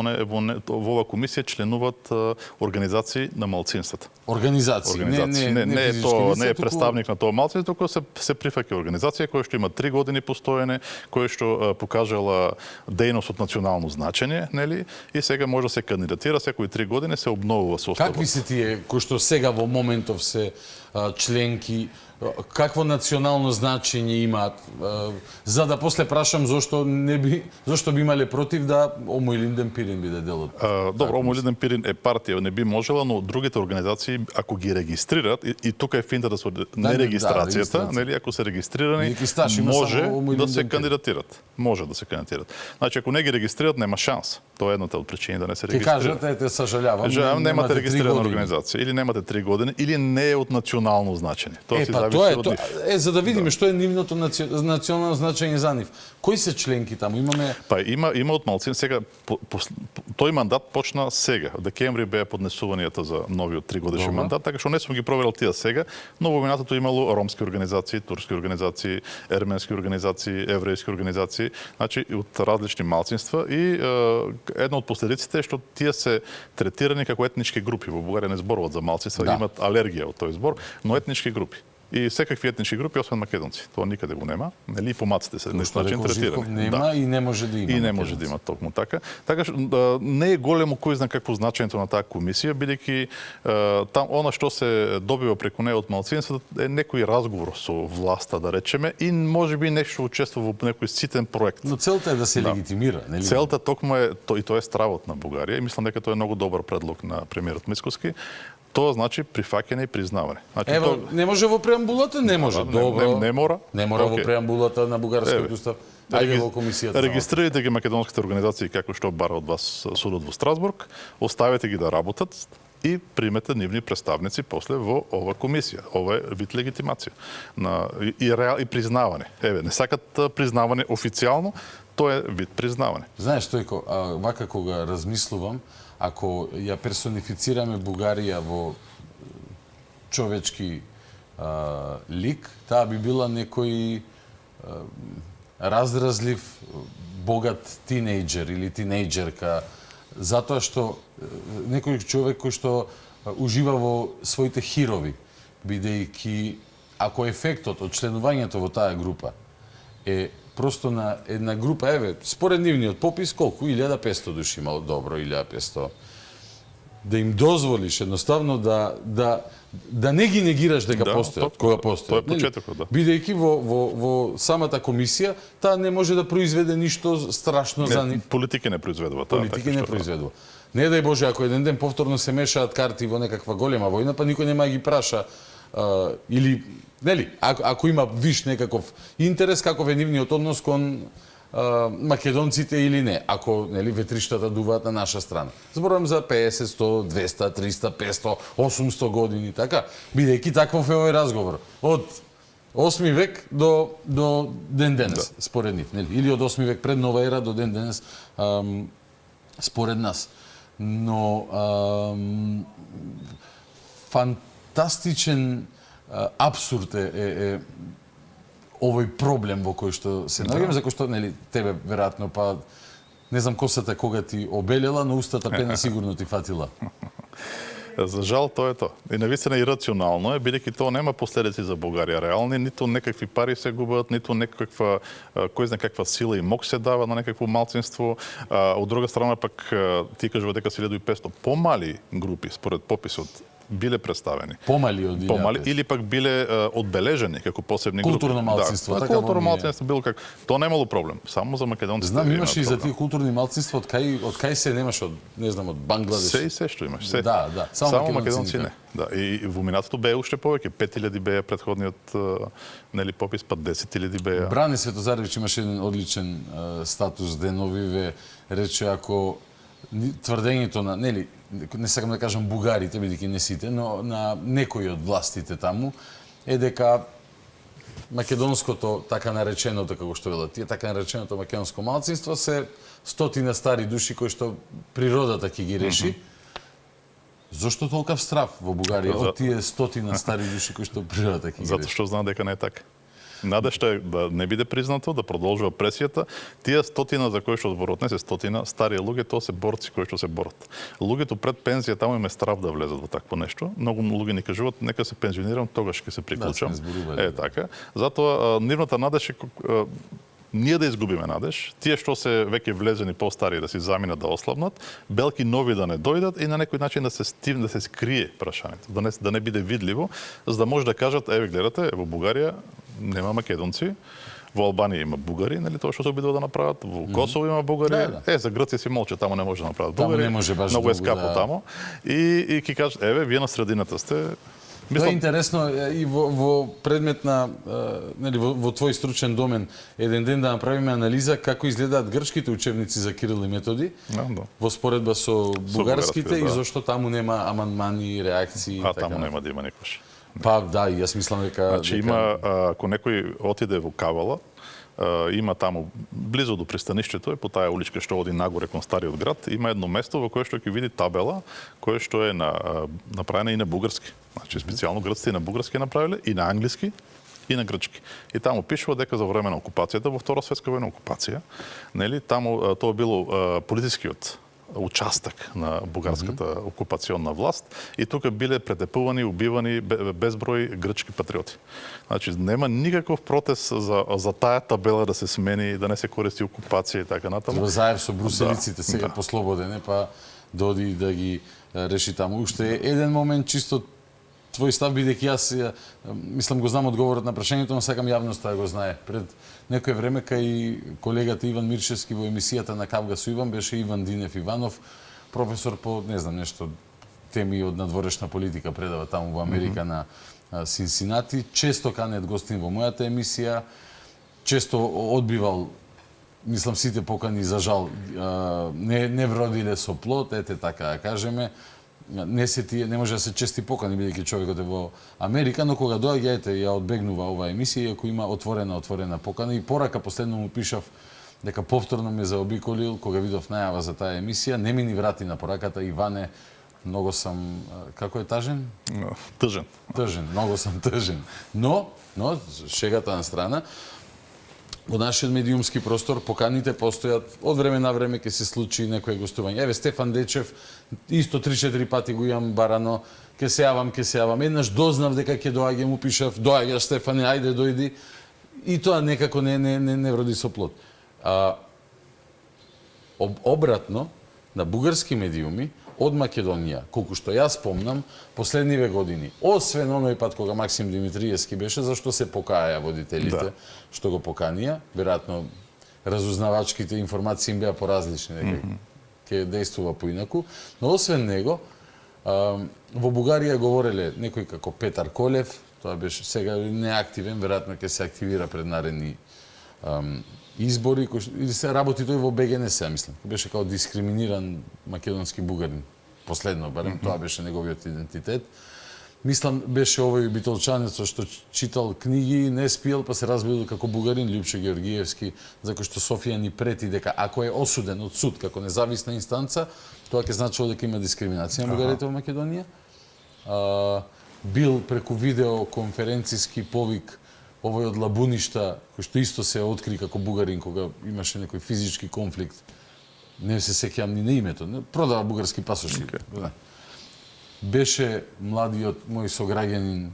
оваа комисија членуваат организации на малцинствата. Организации, не е представник на тоа малцинство, туку се прифаќа организација која што има 3 години постоење, која што покажала дејност од национално значење, нели, и сега може да се кандидатира секои 3 години, се обновува составот. Какви се тие кои што сега во моментов се членки, какво национално значење имаат, за да после прашам зошто би имале против да Омо Илинден Пирин биде дел од. Добро, Омо Илинден Пирин е партија, не би можела, но другите организации ако ги регистрират и тука е финта со нерегистрацијата, нели, ако се регистрирани, може да се кандидатират. Може да се кандидатират. Значи ако не ги регистрират нема шанс. Тоа е едната од причини да не се регистрира. Ти кажат, ете, сажалявам, немате регистрирана организација или немате 3 години или не е од национално значење. Тоа си зависи од нив. За да видиме што е нивното национално значење за нив. Кои се членки таму? Имаме има од малцин сега тој мандат почна сега. Декември беа поднесувањата за новиот 3-годишен мандат, така што не сум ги проверил тие сега, но во минатото имало ромски организации, турски организации, ерменски организации, еврејски организации, значи од различни малцинства и една од последиците е што тие се третирани како етнички групи. Во Бугарија не зборуваат за малцинства, имат алергија од тој збор, но етнички групи. И секакви етнички групи, освен македонци. Тоа никаде го нема. Нели и помаците се начин третирани. Нема и не може да има. И не може да има токму така. Така што не е големо кој знае какво значењето на таа комисија, бидејќи там она што се добива преку неа од малцинството е некој разговор со власта, да речеме, и можеби нешто учествува во некој ситен проект. Но целта е да се легитимира, нели? Целта токму е и тоа е стравот на Бугарија и мислам дека тоа е многу добар предлог на премиерот Мицкоски. Тоа значи прифаќање и признавање. Значи, не може во преамбулата? Не може. Добро. Не мора. Не мора во преамбулата на бугарскиот устав. Ајде во комисијата. Регистрирайте ги македонските организации како што бара од вас судот во Страсбург, оставете ги да работат и примете нивни представници после во ова комисија. Ова е вид легитимација и признавање. Не сакат признавање официјално, тоа е вид признавање. Знаеш, Стојко, вака кога размислувам, ако ја персонифицираме Бугарија во човечки лик, таа би била некој разразлив, богат тинејџер или тинејџерка, затоа што некој човек кој што ужива во своите хирови, бидејќи ако ефектот од членувањето во таа група е просто на една група, според нивниот попис, колку? 1500 души имало, добро, 1500. Да им дозволиш едноставно да не ги негираш дека постојат, кога постојат. Тоа е почетокот, да. Бидејќи во самата комисија, таа не може да произведе ништо страшно за нив. Политики не произведува таа. Политики не произведува. Не дај Боже, ако еден ден повторно се мешаат карти во некаква голема војна, па никој нема ги праша или нели, ако има виш некаков интерес, каков е нивниот однос кон македонците или не, ако нели ветриштата дуваат на наша страна. Зборувам за 50, 100, 200, 300, 500, 800 години, така, бидејќи таков е овој разговор. Од 8 век до ден денес, според нив, нели, или од 8 век пред нова ера до ден денес според нас. Но фантастичен апсурд е овој проблем во кој што се наоѓаме, за кој што нели тебе веројатно па не знам косата кога ти обелела, но устата пена сигурно ти фатила. За жал тоа е тоа. И навистина ирационално е, бидејќи тоа нема последици за Бугарија реални, ниту некакви пари се губат, ниту некаква кој знае каква сила и мок се дава на некакво малцинство. Од друга страна пак ти кажува дека 1500 помали групи според пописот биле представени. Помали од 1000. Или пак биле одбележени како посебни групи. Културно малцинство, така културно во ние. малцинство било как. Тоа немало проблем, само за македонците. Знам, има имаше и за проблем. тие културни малцинства од кај се немаше, од не знам, од Бангладеш. Се што имаш, се. Да, само македонци не. Да, и во минатото беа уште повеќе, 5000 беа претходниот нели попис, па 10.000 беа. Бране Светозаревич имаше еден одличен статус деновиве, рече ако тврдењето на, нели, не сакам да кажам бугарите, бидејќи не сите, но на некои од властите таму, е дека македонското, така нареченото, како што велат тие, така нареченото македонско малцинство се 100 стари души кои што природата ќе ги реши. Зошто толков страв во Бугарија од тие 100 стари души кои што природата ќе ги реши? Затоа што знае дека не е така. Надежта е да не биде признато, да продолжува пресијата. Тие 100 за кои што зборот не се 100 стари луѓе, тоа се борци кои што се борат. Луѓето пред пензија таму им е страв да влезат во такво нешто. Многу луѓе ни кажуваат нека се пензионирам, тогаш ќе се приклучам. Така. Затоа нивната надеж е ние да изгубиме надеж, тие што се веќе влезени постари да си заминат да ослабнат, белки нови да не дојдат и на некој начин да се да се скрие прашањето, да не биде видливо, за да може да кажат еве гледате, во Бугарија нема македонци, во Албанија има бугари, нели тоа што се обидува да направат, во Косово има бугари, за Грција си молче, таму не може да направат бугари, многу е скапо таму, и ќе кажат еве вие на средината сте. Тоа е интересно и во предмет на нели во твој стручен домен еден ден да направиме анализа како изгледаат грчките учебници за Кирил и Методи во споредба со бугарските и зошто таму нема амандмани, реакции и така. Таму нема да има никош. Па да, и јас мислам дека значи има ако некој отиде во Кавала, има таму близо до пристанишчето и по таа уличка што оди нагоре кон стариот град, има едно место во кое што ќе види табела кое што е направена и на бугарски. Значи специјално грците и на бугарски направиле и на англиски и на грчки. И таму пишува дека за време на окупацијата во Втора светска војна окупација, нели таму тоа било политискиот участок на бугарската окупационна власт и тука биле претепувани, убивани безброј грчки патриоти. Значи нема никаков протест за таа табела да се смени, да не се користи окупација и така натаму. Заев со бруселиците сега послободене, па доди да ги реши таму. Уште еден момент чисто твој став, бидејќи јас мислам го знам одговорот на прашањето, но сакам јавноста да го знае. Пред некое време кај колегата Иван Мирчевски во емисијата на Кавга со Иван беше Иван Динев Иванов, професор по не знам нешто теми од надворешна политика, предава таму во Америка на Синсинати, често канет гостин во мојата емисија, често одбивал мислам сите покани за жал не вродиле со плод, ете така да кажеме. Не може да се чести покани бидејќи човекот е во Америка, но кога доаѓа ја одбегнува оваа емисија иако има отворена покана и порака последно му пишав дека повторно ме заобиколил кога видов најава за таа емисија, не ми ни врати на пораката Иване, многу сам како е тажен? Тъжен. Тъжен, многу сам тъжен. Но шегата на страна, во нашиот медиумски простор поканите постојат, од време на време ќе се случи некое гостување. Еве Стефан Дечев исто 3-4 пати го имам барано, ќе се јавам. Еднаш дознав дека ќе доаѓа, му пишав, доаѓаш Стефане, ајде дојди. И тоа некако не вроди со плод. Обратно, на бугарски медиуми од Македонија, колку што јас помнам, последниве години, освен оној пат кога Максим Димитриевски беше, зашто се покаја водителите што го поканија, веројатно разузнавачките информации им беа поразлични, дека ќе действува поинаку, но освен него, во Бугарија говореле некој како Петар Колев, тоа беше сега неактивен, веројатно ќе се активира пред наредни избори, или се работи тој во БГНС, мислам. Беше као дискриминиран македонски бугарин. Последно, барем, тоа беше неговиот идентитет. Мислам, беше овој битолчанецот што читал книги, не спиел, па се разбил како бугарин, Љупчо Георгиевски, за кој што Софија ни прети дека ако е осуден од суд како независна инстанца, тоа ќе значило дека има дискриминација на бугарите во Македонија. Бил преку видеоконференциски повик овој од Лабуништа, кој што исто се откри како бугарин кога имаше некој физички конфликт. Не се сеќавам ни на името, продава бугарски пасоши. Беше младиот мој сограѓанин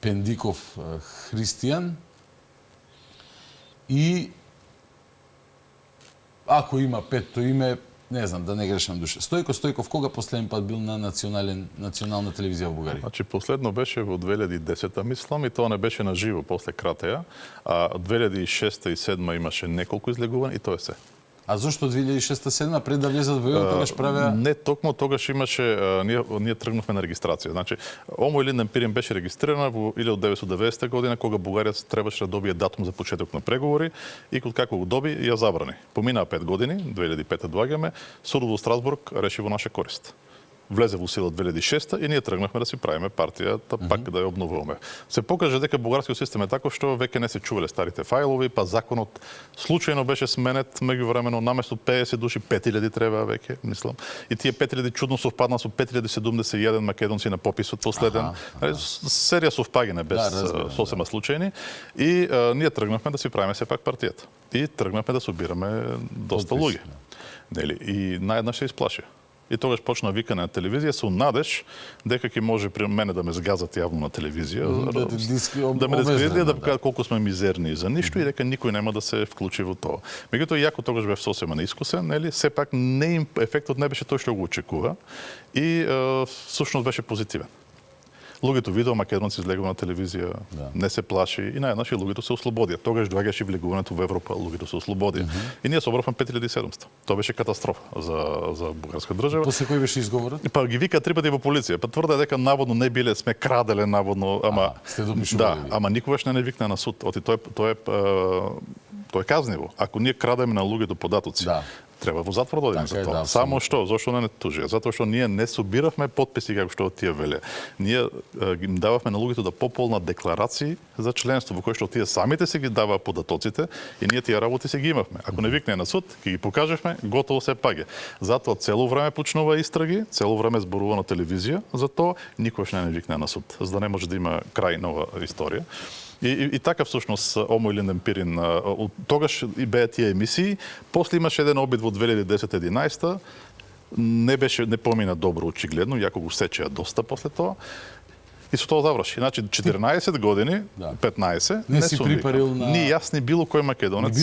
Пендиков христијан и ако има петто име, не знам, да не грешам душа. Стојко Стојков кога последен пат бил на национална телевизија во Бугарија? Значи, последно беше во 2010-та, мислам, и тоа не беше на живо после Кратеја, а 2006-та и 2007-та имаше неколку излегувани и тоа е се. А зошто 2006-2007 пред да влезат во ЕУ тогаш правеа? Не, токму тогаш имаше, ние тргнавме на регистрација. Значи, Омо Илинден Пирин беше регистрирана во 1990 година, кога Бугарија требаше да добие датум за почеток на преговори и како го доби, ја забрани. Поминаа 5 години, 2005 доаѓаме, судот во Страсбург реши во наша корист. Влезе во сила 2006 и ние тргнавме да си правиме партијата, пак да ја обновуваме. Се покаже дека бугарскиот систем е таков што веќе не се чувале старите фајлови, па законот случајно беше сменет меѓувремено, наместо 50 души 5000 треба веќе, мислам. И тие 5000 чудно совпадна со 5071 македонци на пописот последен. Серија совпаѓање без сосема случајни. И ние тргнавме да си правиме сепак партијата. И тргнавме да собираме доста луѓе. Нели? И наеднаш се исплаши. И тогаш почна викане на телевизија со надеж дека ќе може при мене да ме згазат јавно на телевизија, да ме дискредитираат, да покажат колку сме мизерни за ништо и дека никој нема да се вклучи во тоа. Меѓутоа, јако тогаш бев сосема неискусен, нели, сепак ефектот не беше тој што го очекува и всушност беше позитивен. Луѓето видеа македонци излегува на телевизија, не се плаши и наеднаш и луѓето се ослободија. Тогаш доаѓаше влегувањето во Европа, луѓето се ослободија. И ние собравме 5700. Тоа беше катастрофа за бугарска држава. После кој беше изговорот? Па ги вика 3 пати во полиција. Па тврде дека наводно не биле, сме краделе наводно, ама сте допишували. ама никогаш не викна на суд. Тоа е казниво. Ако ние крадеме на луѓето податоци, треба во затвор да одиме за тоа. Само што, зошто не тужија? Затоа што ние не собиравме потписи како што тие веле. Ние им дававме на луѓето да пополнат декларации за членство, во кои што тие самите се ги даваа податоците и ние тие работи се ги имавме. Ако не викне на суд, ќе ги покажевме, готово се паѓа. Затоа цело време почнува истраги, цело време зборува на телевизија, затоа никогаш не викне на суд, за да не може да има крај на оваа историја. И така всушност Омо Илинден Пирин тогаш и беа тие емисии. После имаше еден обид во 2010-11, не помина добро очигледно, јако го сечеа доста после тоа. И со тоа заврши. Значи 14 години, 15, не си припарил на ни јас ни било кој македонец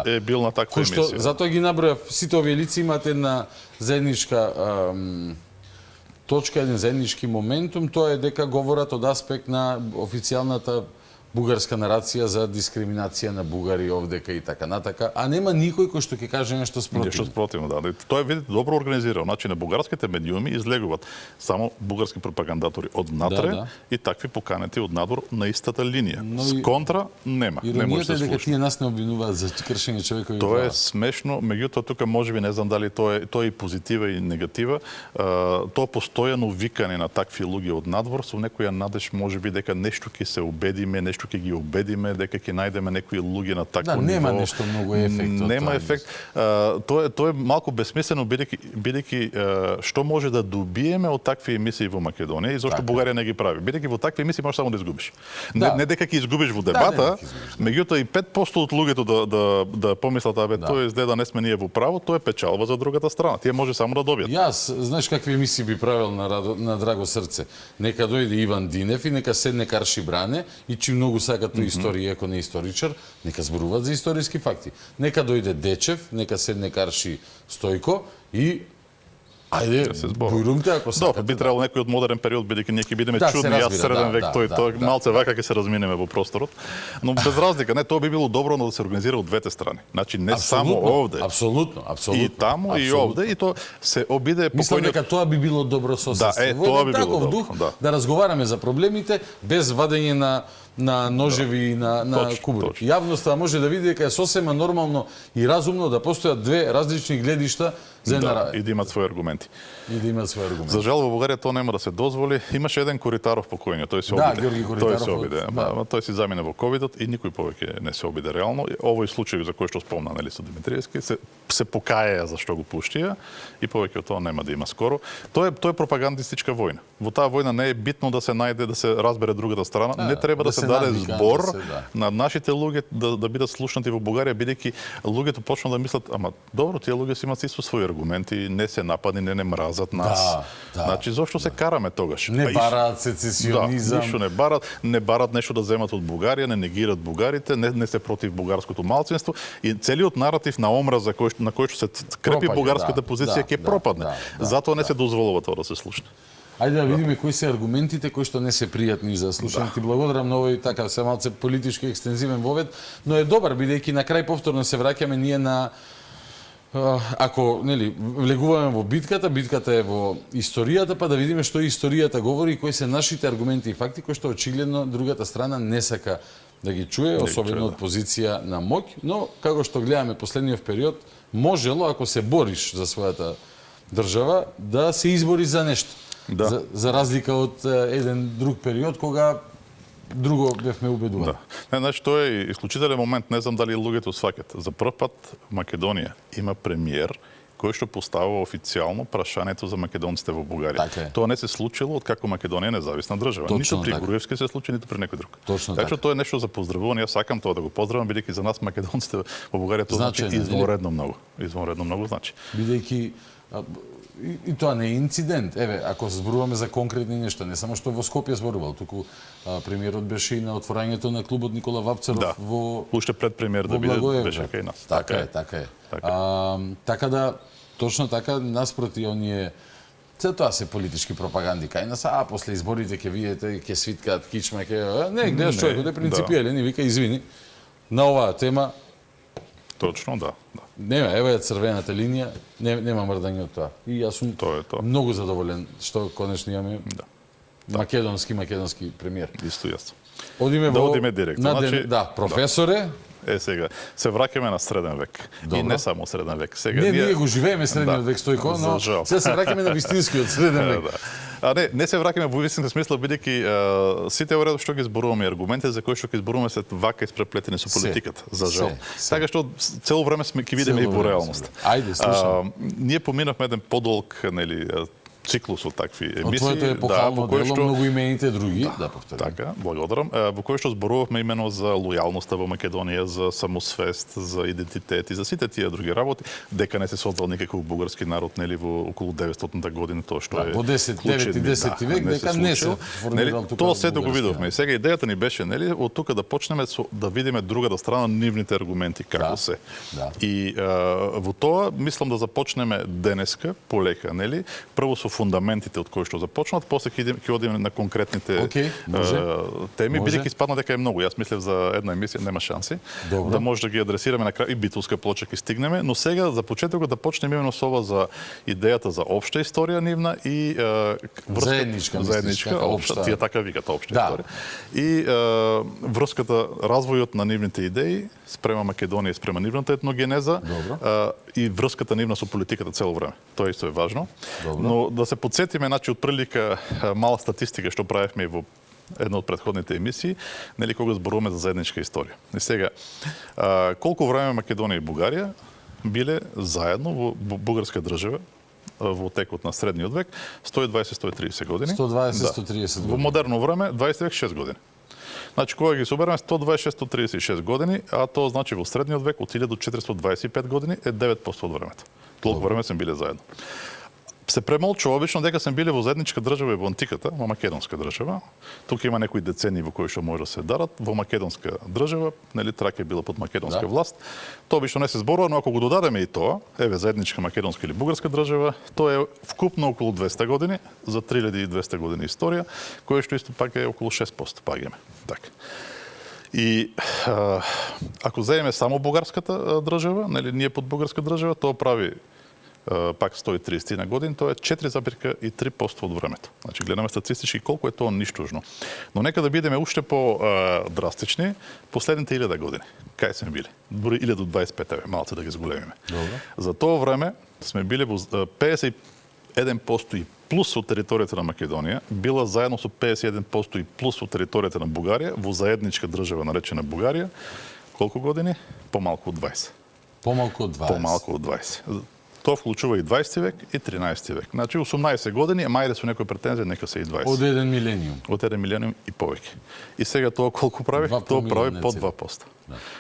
е бил на таква емисија. Затоа ги набројав, сите овие лица имаат една заедничка точка, еден заеднички моментум, тоа е дека говорат од аспект на официјалната бугарска нарација за дискриминација на бугари овдека и така натака, а нема никој кој што ќе каже нешто спротивно. Нешто спротивно, да. Тоа е, видите, добро организирано. Значи, на бугарските медиуми излегуваат само бугарски пропагандатори од внатре и такви поканети од надвор на истата линија. С контра нема. Не може да се дека тие нас не обвинуваат за кршење човекови права. Тоа е смешно, меѓутоа тука можеби не знам дали тоа е и позитива и негатива. Тоа постојано викање на такви луѓе од надвор со некоја надеж можеби дека нешто ќе се убедиме, нешто ќе ги убедиме, дека ќе најдеме некои луѓе на такво ниво. Нема нешто многу ефект. Нема ефект. Тоа е малку бесмислено бидејќи што може да добиеме од такви емисии во Македонија и зошто Бугарија не ги прави. Бидејќи во такви емисии можеш само да изгубиш. Не дека ќе изгубиш во дебата, меѓутоа и 5% од луѓето да помислат тоа изгледа не сме ние во право, тоа е печалба за другата страна. Тие може само да добијат. Јас, знаеш какви емисии би правил на драго срце? Нека дојде Иван Динев и нека седне Карши Бране и чи многу сакат историја, ако не историчар, нека зборуваат за историски факти. Нека дојде Дечев, нека седне Карши Стојко и ајде, бујрумте ако сакате. Би требало некој од модерен период, бидејќи ние ќе бидеме чудни, јас среден век, тој малце вака ќе се разминеме во просторот. Но без разлика, не, тоа би било добро да се организира од двете страни. Значи не само овде. Апсолутно. И таму и овде, и тоа се обиде покојно. Мислам дека тоа би било добро соседство. Тоа би било добро. Да разговараме за проблемите без вадење на ножеви и на кубури. Јавноста може да види дека е сосема нормално и разумно да постојат две различни гледишта за една и да имаат своји аргументи. За жал во Бугарија тоа нема да се дозволи. Имаше еден Коритаров покојниот, тој се обиде. Тој се обиде. Тој си замина во ковидот и никој повеќе не се обиде реално. Овој случај за кој што спомна, нели, со Димитриевски се покаја за што го пуштија и повеќе од тоа нема да има скоро. Тоа е пропагандистичка војна. Во таа војна не е битно да се најде, да се разбере другата страна, не треба да се создаде надвикан збор да се, да. на нашите луѓе да бидат слушнати во Бугарија, бидејќи луѓето почнаа да мислат, ама добро, тие луѓе си имаат исто своји аргументи, не се нападни, не мразат нас. Да. Значи зошто се караме тогаш? Не бараат сецесионизам. Да, ништо не барат нешто да земат од Бугарија, не негираат бугарите, не се против бугарското малцинство и целиот наратив на омраза на кој што се крепи Пропаѓа, бугарската да, позиција ќе пропадне. Затоа не се дозволува тоа да се слушне. Ајде да видиме кои се аргументите кои што не се пријатни за слушање. Ти благодарам на овој така се малце политички екстензивен вовед, но е добар бидејќи на крај повторно се враќаме ние на ако нели влегуваме во битката, битката е во историјата, па да видиме што историјата говори и кои се нашите аргументи и факти кои што очигледно другата страна не сака да ги чуе, особено од позиција на моќ, но како што гледаме последниот период, можело ако се бориш за својата држава да се избори за нешто. Да. За разлика од еден друг период кога друго бевме убедувани. Да. Значи тоа е исклучителен момент, не знам дали луѓето сваќат. За прв пат Македонија има премиер кој што поставува официјално прашањето за македонците во Бугарија. Така Тоа не се случило откако Македонија е независна држава. Точно ниту при така. Груевски се случи, ниту при некој друг. Точно така што така. тоа е нешто за поздравување. Јас сакам тоа да го поздравам, бидејќи за нас македонците во Бугарија тоа значи Значајно, извонредно многу. Извонредно многу значи. Бидејќи и тоа не е инцидент. Еве, ако зборуваме за конкретни нешта, не само што во Скопје зборувал, туку премиерот беше и на отворањето на клубот Никола Вапцаров во уште пред премиер да биде беше кај нас. Така е. Така да точно така наспроти оние се тоа се политички пропаганди кај нас, а после изборите ќе видите ќе свиткаат кичма, ќе не гледаш човекот е принципиелен и вика извини на оваа тема. Точно, да. Нема, еве е црвената линија, нема мрдање од тоа. И јас сум многу задоволен што конечно имаме македонски премиер. Исто јас. Одиме да одиме директно. Значи, професоре. Сега се враќаме на среден век. И не само среден век. Сега ние го живееме средниот век Стојко, но се враќаме на вистинскиот среден век. А не се враќаме во вистински смисла, бидејќи сите уредо што ги зборуваме аргументи за кои што ги зборуваме се вака испреплетени со политиката, за жал. Така што цело време сме ќе видиме и во реалност. Ајде, слушам. Ние поминавме еден подолг, нели, циклус од такви емисии. Твоето е похвално дело, многу имените други, да повторам. Така, благодарам. Во кој што зборувавме имено за лојалноста во Македонија, за самосвест, за идентитет и за сите тие други работи, дека не се создал никаков бугарски народ, нели, во околу 900-та година, тоа што е во 9 и 10 век, дека не се формирал тука. Тоа сето го видовме. И сега идејата ни беше, нели, од тука да почнеме да видиме другата страна, нивните аргументи како се. И во тоа мислам да започнеме денеска полека, нели? Прво со фундаментите од кои што започнат, после ќе одиме на конкретните теми, бидејќи спадна дека е многу. Јас мислев за една емисија нема шанси. Добро. Да може да ги адресираме на крај и битулска плоча ќе стигнеме, но сега за почетокот да почнеме именно со ова за идејата за општа историја нивна и заедничка општа, тие така викат општа историја. И врската развојот на нивните идеи спрема Македонија, спрема нивната етногенеза и врската нивна со политиката цело време. Тоа исто е важно. Но да се подсетиме, значи, од прилика мала статистика што правевме и во една од претходните емисии, нели кога зборуваме за заедничка историја. И сега, колку време Македонија и Бугарија биле заедно во бугарска држава во текот на средниот век 120-130 години. 120-130 години. Во модерно време 20 век 6 години. Значи, кога ги собереме 126-136 години, а тоа значи во средниот век од 1425 години е 9% од времето. Толку време сме биле заедно. Се премолчува обично дека сме биле во заедничка држава и во антиката, во македонска држава. Тука има некои децении во кои што може да се дарат. Во македонска држава, нели, Тракија била под македонска власт. Тоа обично не се зборува, но ако го додадеме и тоа, еве заедничка македонска или бугарска држава, тоа е вкупно околу 200 години за 3200 години историја, која што исто пак е околу 6% паѓаме. Така. И ако земеме само бугарската држава, нели, ние под бугарска држава, тоа прави пак 130 на години, тоа е 4,3% од времето. Значи, гледаме статистички колку е тоа ништожно. Но нека да бидеме уште по-драстични, последните 1000 години. Кај сме били? Дури 1025, малце да ги зголемиме. За тоа време сме били во 51% и плюс од територијата на Македонија, била заедно со 51% и плюс од територијата на Бугарија, во заедничка држава наречена Бугарија. Колку години? Помалку од 20. Помалку од 20. Помалку од 20. Тоа вклучува и 20 век и 13 век. Значи 18 години, мајде со некои претензии, нека се и 20. Од 1 милениум. Од 1 милениум и повеќе. И сега тоа колку прави? Тоа прави под 2%.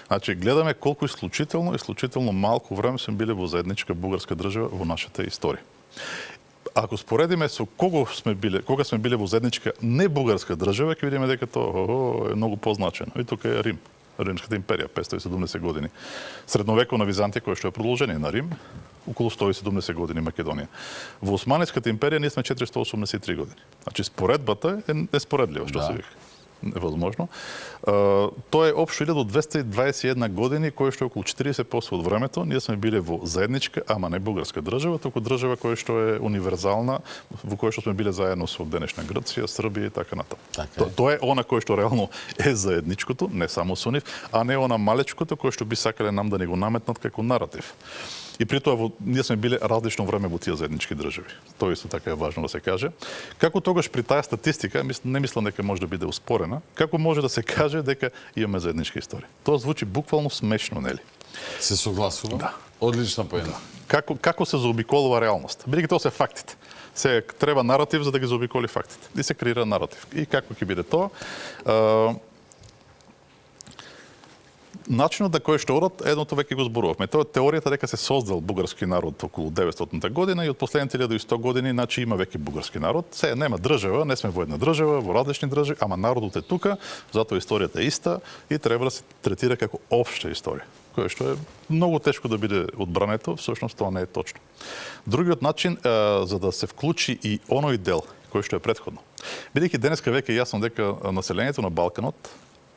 Значи гледаме колку исклучително малку време сме биле во заедничка бугарска држава во нашата историја. Ако споредиме со кога сме биле во заедничка не бугарска држава, ќе видиме дека тоа е многу позначено. И тука е Рим. Римската империја, 570 години. Средновековна Византија, која што е продолжение на Рим, околу 170 години Македонија. Во Османската империја ние сме 483 години. Значи споредбата е неспоредлива, што се вика. Невозможно. Тоа е општо 1221 години, кој што е околу 40% од времето, ние сме биле во заедничка, ама не бугарска држава, туку држава која што е универзална, во која што сме биле заедно со денешна Грција, Србија и така натаму. Тоа е она кој што реално е заедничкото, не само со нив, а не она малечкото кој што би сакале нам да ни го наметнат како наратив. И при тоа ние сме биле различно време во тие заеднички држави. Тоа исто така е важно да се каже. Како тогаш при таа статистика, не мислам дека може да биде успорена, како може да се каже дека имаме заедничка историја? Тоа звучи буквално смешно, нели? Се согласувам? Да. Одлична поена. Како се заобиколува реалност? Бидејќи тоа се фактите. Се треба наратив за да ги заобиколи фактите. И се креира наратив. И како ќе биде тоа? Начинот на кој што одат, едното веќе го зборувавме. Тоа е теоријата дека се создал бугарски народ околу 900 година и од последните 1100 години, значи има веќе бугарски народ. Се нема држава, не сме во една држава, во различни држави, ама народот е тука, затоа историјата е иста и треба да се третира како општа историја, која што е многу тешко да биде одбрането, всушност тоа не е точно. Другиот начин за да се вклучи и оној дел кој што е претходно. Бидејќи денеска веќе е јасно дека населението на Балканот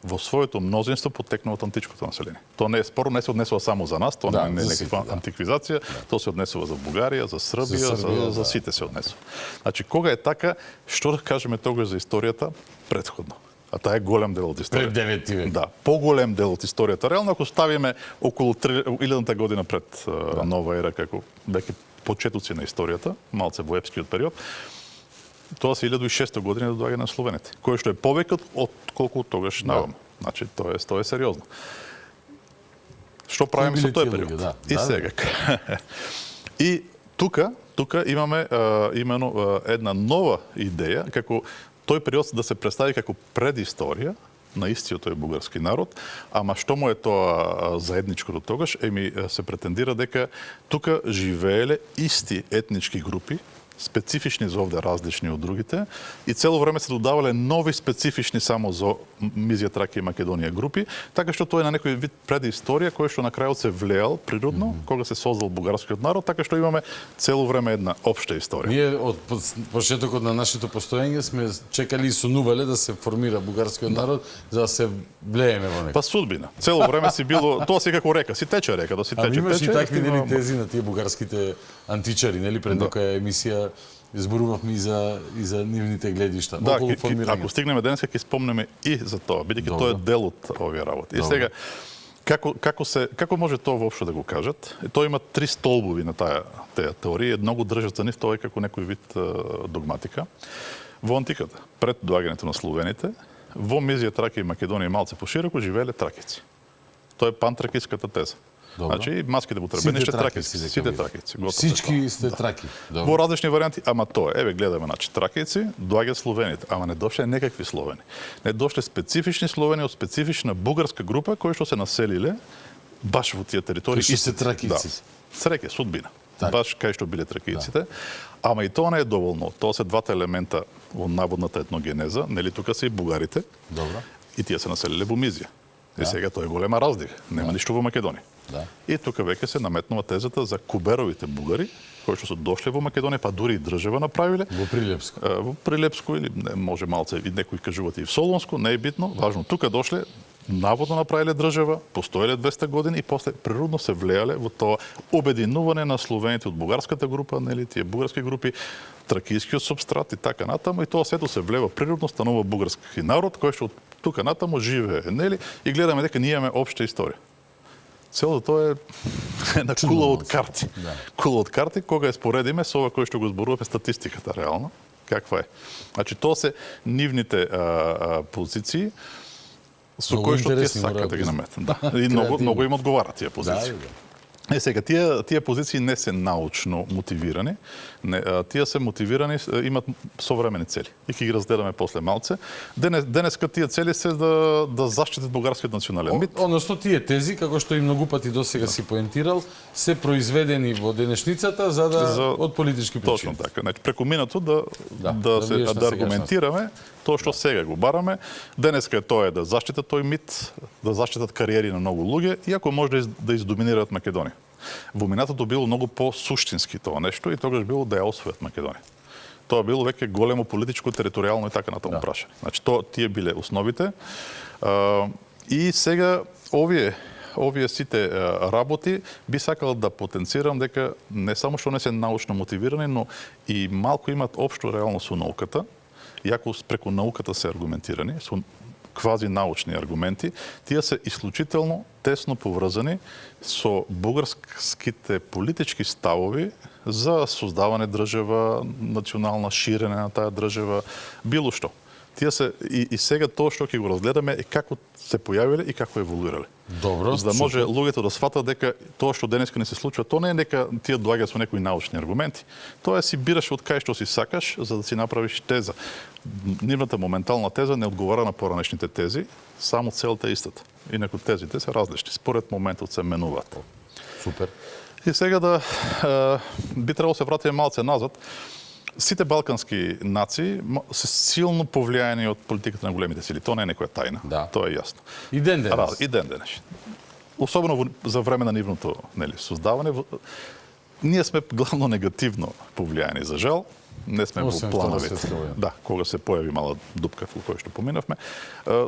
во своето мнозинство потекнува од античкото население. Тоа не е спорно, не се однесува само за нас, тоа не е некаква антиквизација, тоа се однесува за Бугарија, за Србија, за сите се однесува. Значи, кога е така, што да кажеме тогаш за историјата претходно? А таа е голем дел од историјата. Пред 9 век. Да, поголем дел од историјата. Реално, ако ставиме околу 1000 година пред нова ера, како веќе почетоци на историјата, малце во епскиот период, тоа се 1600 години до доаѓање на словените, кој што е повеќе од колку тогаш навам. Значи, тоа е сериозно. Што правиме со тој период? И сега. И тука имаме имено една нова идеја, како тој период да се представи како предисторија на истиот тој бугарски народ, ама што му е тоа заедничко до тогаш, се претендира дека тука живееле исти етнички групи, специфични за овде, различни од другите, и цело време се додавале нови специфични само за Мизија, Тракија и Македонија групи, така што тоа е на некој вид предисторија кој што на крајот се влеал природно кога се создал бугарскиот народ, така што имаме цело време една општа историја. Ние од почетокот на нашето постоење сме чекали и сонувале да се формира бугарскиот народ за да се влееме во него. Па судбина. Цело време си било, тоа се како река, си тече река, да си тече. Имаш и такви нели тези на тие бугарските античари, нели пред некоја емисија зборувавме и за нивните гледишта. Да, ако стигнеме денеска ќе спомнеме и за тоа, бидејќи тоа е дел од овие работи. И сега како може тоа воопшто да го кажат? Тоа има 3 столбови на таа теорија, многу држат за нив тоа е како некој вид догматика. Во антиката, пред доаѓањето на словените, во Мизија, Тракија и Македонија малце пошироко живееле тракици. Тоа е пантракиската теза. Значи, маските во трбениште тракици, сите тракици. Всички сте траки. Во различни варианти, ама тоа, гледаме, значи, тракици, доаѓаат словените, ама не дошле некакви словени. Не дошле специфични словени од специфична бугарска група кои што се населиле баш во тие територии. И сте тракици. Среќа, судбина. Баш кај што биле тракиците. Ама и тоа не е доволно. Тоа се двата елемента во наводната етногенеза, нели тука се и бугарите. Добро. И тие се населиле во Мизија. И сега тоа е голема разлика. Нема ништо во Македонија. И тука веќе се наметнува тезата за куберовите бугари, кои што се дошле во Македонија, па дури и држава направиле. Во Прилепско. Во Прилепско или може малце и некои кажуваат и в Солонско, не е битно. Важно, тука дошле, наводно направиле држава, постоеле 200 години и после природно се влеале во тоа обединување на словените од бугарската група, нели, тие бугарски групи, тракискиот субстрат и така натаму, и тоа сето се влева природно, станува бугарски народ кој што тука натаму живее, нели, и гледаме дека ние имаме општа историја. Целото тоа е една кула од карти. Кула од карти, кога ја споредиме со ова кој што го зборуваме статистиката реално, каква е. Значи тоа се нивните позиции со кои што тие сакаат да ги наметнат. И многу им одговарат тие позиции. Сега, тие позиции не се научно мотивирани, тие се мотивирани, имат современи цели. И ќе ги разгледаме после малце. Денеска тие цели се да заштитат бугарскиот национален мит. Односно, тие тези, како што и многу пати досега си поентирал, се произведени во денешницата од политички причини. Точно така. Значи, преку минато да аргументираме тоа што сега го бараме. Денеска тоа е да заштитат тој мит, да заштитат кариери на многу луѓе, иако може да издоминираат Македонија. Во минатото било многу по-суштински тоа нешто и тогаш било да ја освојат Македонија. Тоа било веќе големо политичко, територијално и така натаму прашање. Значи, тие биле основите. И сега овие сите работи би сакал да потенцирам дека не само што не се научно мотивирани, но и малку имат општо реално со науката, иако преку науката се аргументирани, со квази научни аргументи, тие се исклучително тесно поврзани со бугарските политички ставови за создаване држава, национална ширене на таа држава, било што. Тие се и сега тоа што ќе го разгледаме е како се појавиле и како еволуирале. Добро. За да може луѓето да сфатат дека тоа што денеска не се случува, тоа не е дека тие доаѓаат со некои научни аргументи. Тоа е си бираш од кај што си сакаш за да си направиш теза. Нивната моментална теза не одговара на поранешните тези, само целта е истата. Инаку тезите се различни, според моментот се менуваат. Супер. И сега би требало се вратиме малце назад. Сите балкански нации се силно повлијани од политиката на големите сили. Тоа не е некоја тајна. Да. Тоа е јасно. И ден денес. И ден денес. Особено за време на нивното создавање, ние сме главно негативно повлијани, за жал. Не сме во плановите. Да, кога се појави мала дупка во која што поминавме.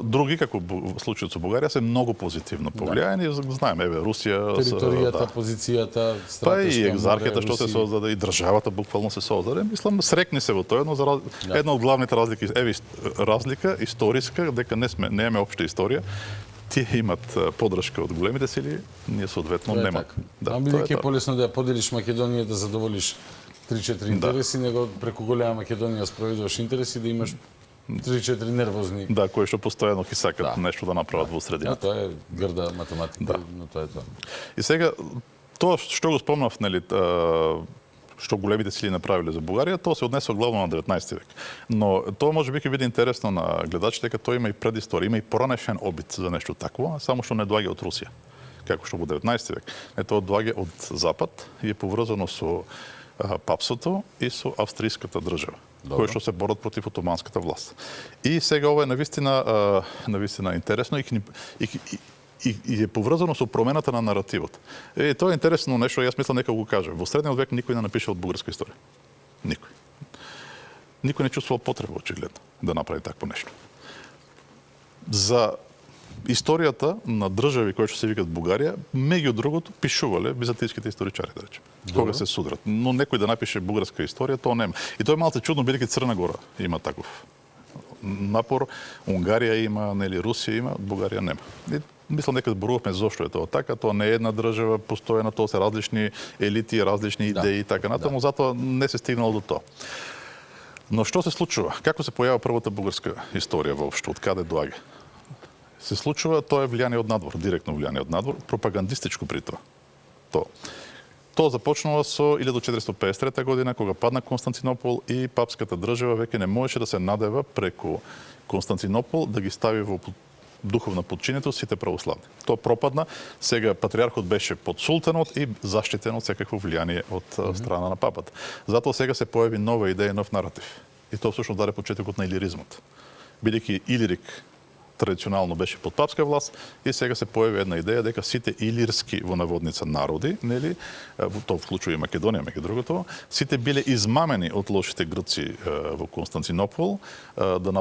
Други, како во случајот со Бугарија, се многу позитивно повлијани. Знаеме, Русија, територијата, позицијата, стратешка. Па и екзархијата што се создаде, и државата буквално се создаде. Мислам, срекни се во тоа, но една од главните разлики, разлика историска, дека немаме општа историја. Тие имат подршка од големите сили, ние соодветно немаме. Да, бидејќи е полесно да ја поделиш Македонија, да задоволиш 3-4 интереси, него преку голема Македонија спроведуваш интереси да имаш 3-4 нервозни. Да, кои што постојано ќе сакат нешто да направат во средината. Тоа е грда математика, но тоа е тоа. И сега, тоа што го спомнав, нели, што големите сили направиле за Бугарија, тоа се однесува главно на 19 век. Но тоа може би ќе биде интересно на гледачите, дека тоа има и предисторија, има и поранешен обид за нешто такво, само што не доаѓа од Русија, како што во 19 век. Тоа доаѓа од Запад и е поврзано со папството и со австријската држава, кои што се борат против отоманската власт. И сега ова е навистина интересно и е поврзано со промената на наративот. Тоа е интересно нешто, јас мислам нека го кажа. Во средниот век никој не напишал бугарска историја. Никој. Никој не чувствувал потреба, очигледно, да направи такво нешто. За историјата на држави кои што се викаат Бугарија, меѓу другото пишувале византијските историчари, да речем. Кога се судрат. Но некој да напише бугарска историја, тоа нема. И тоа е малку чудно, бидејќи Црна Гора има таков напор, Унгарија има, нели Русија има, Бугарија нема. И мислам дека зборувавме зошто е тоа така, тоа не е една држава постојана, тоа се различни елити, различни идеи и така натаму, затоа не се стигнало до тоа. Но што се случува? Како се појава првата бугарска историја воопшто? Од каде доаѓа? Се случува, тоа е влијание од надвор, директно влијание од надвор, пропагандистичко при тоа. Тоа започнува со 1453 година, кога падна Константинопол и папската држава веќе не можеше да се надева преку Константинопол да ги стави во духовна подчинетост сите православни. Тоа пропадна, сега патриархот беше под султанот и заштитен од секакво влијание од страна на папата. Затоа сега се појави нова идеја, нов наратив. И тоа всушност даде почетокот на илиризмот. Бидејќи Илирик традиционално беше под папска власт и сега се појави една идеја дека сите илирски во наводница народи, нели, тоа вклучува и Македонија меѓу другото, сите биле измамени од лошите грци во Константинопол,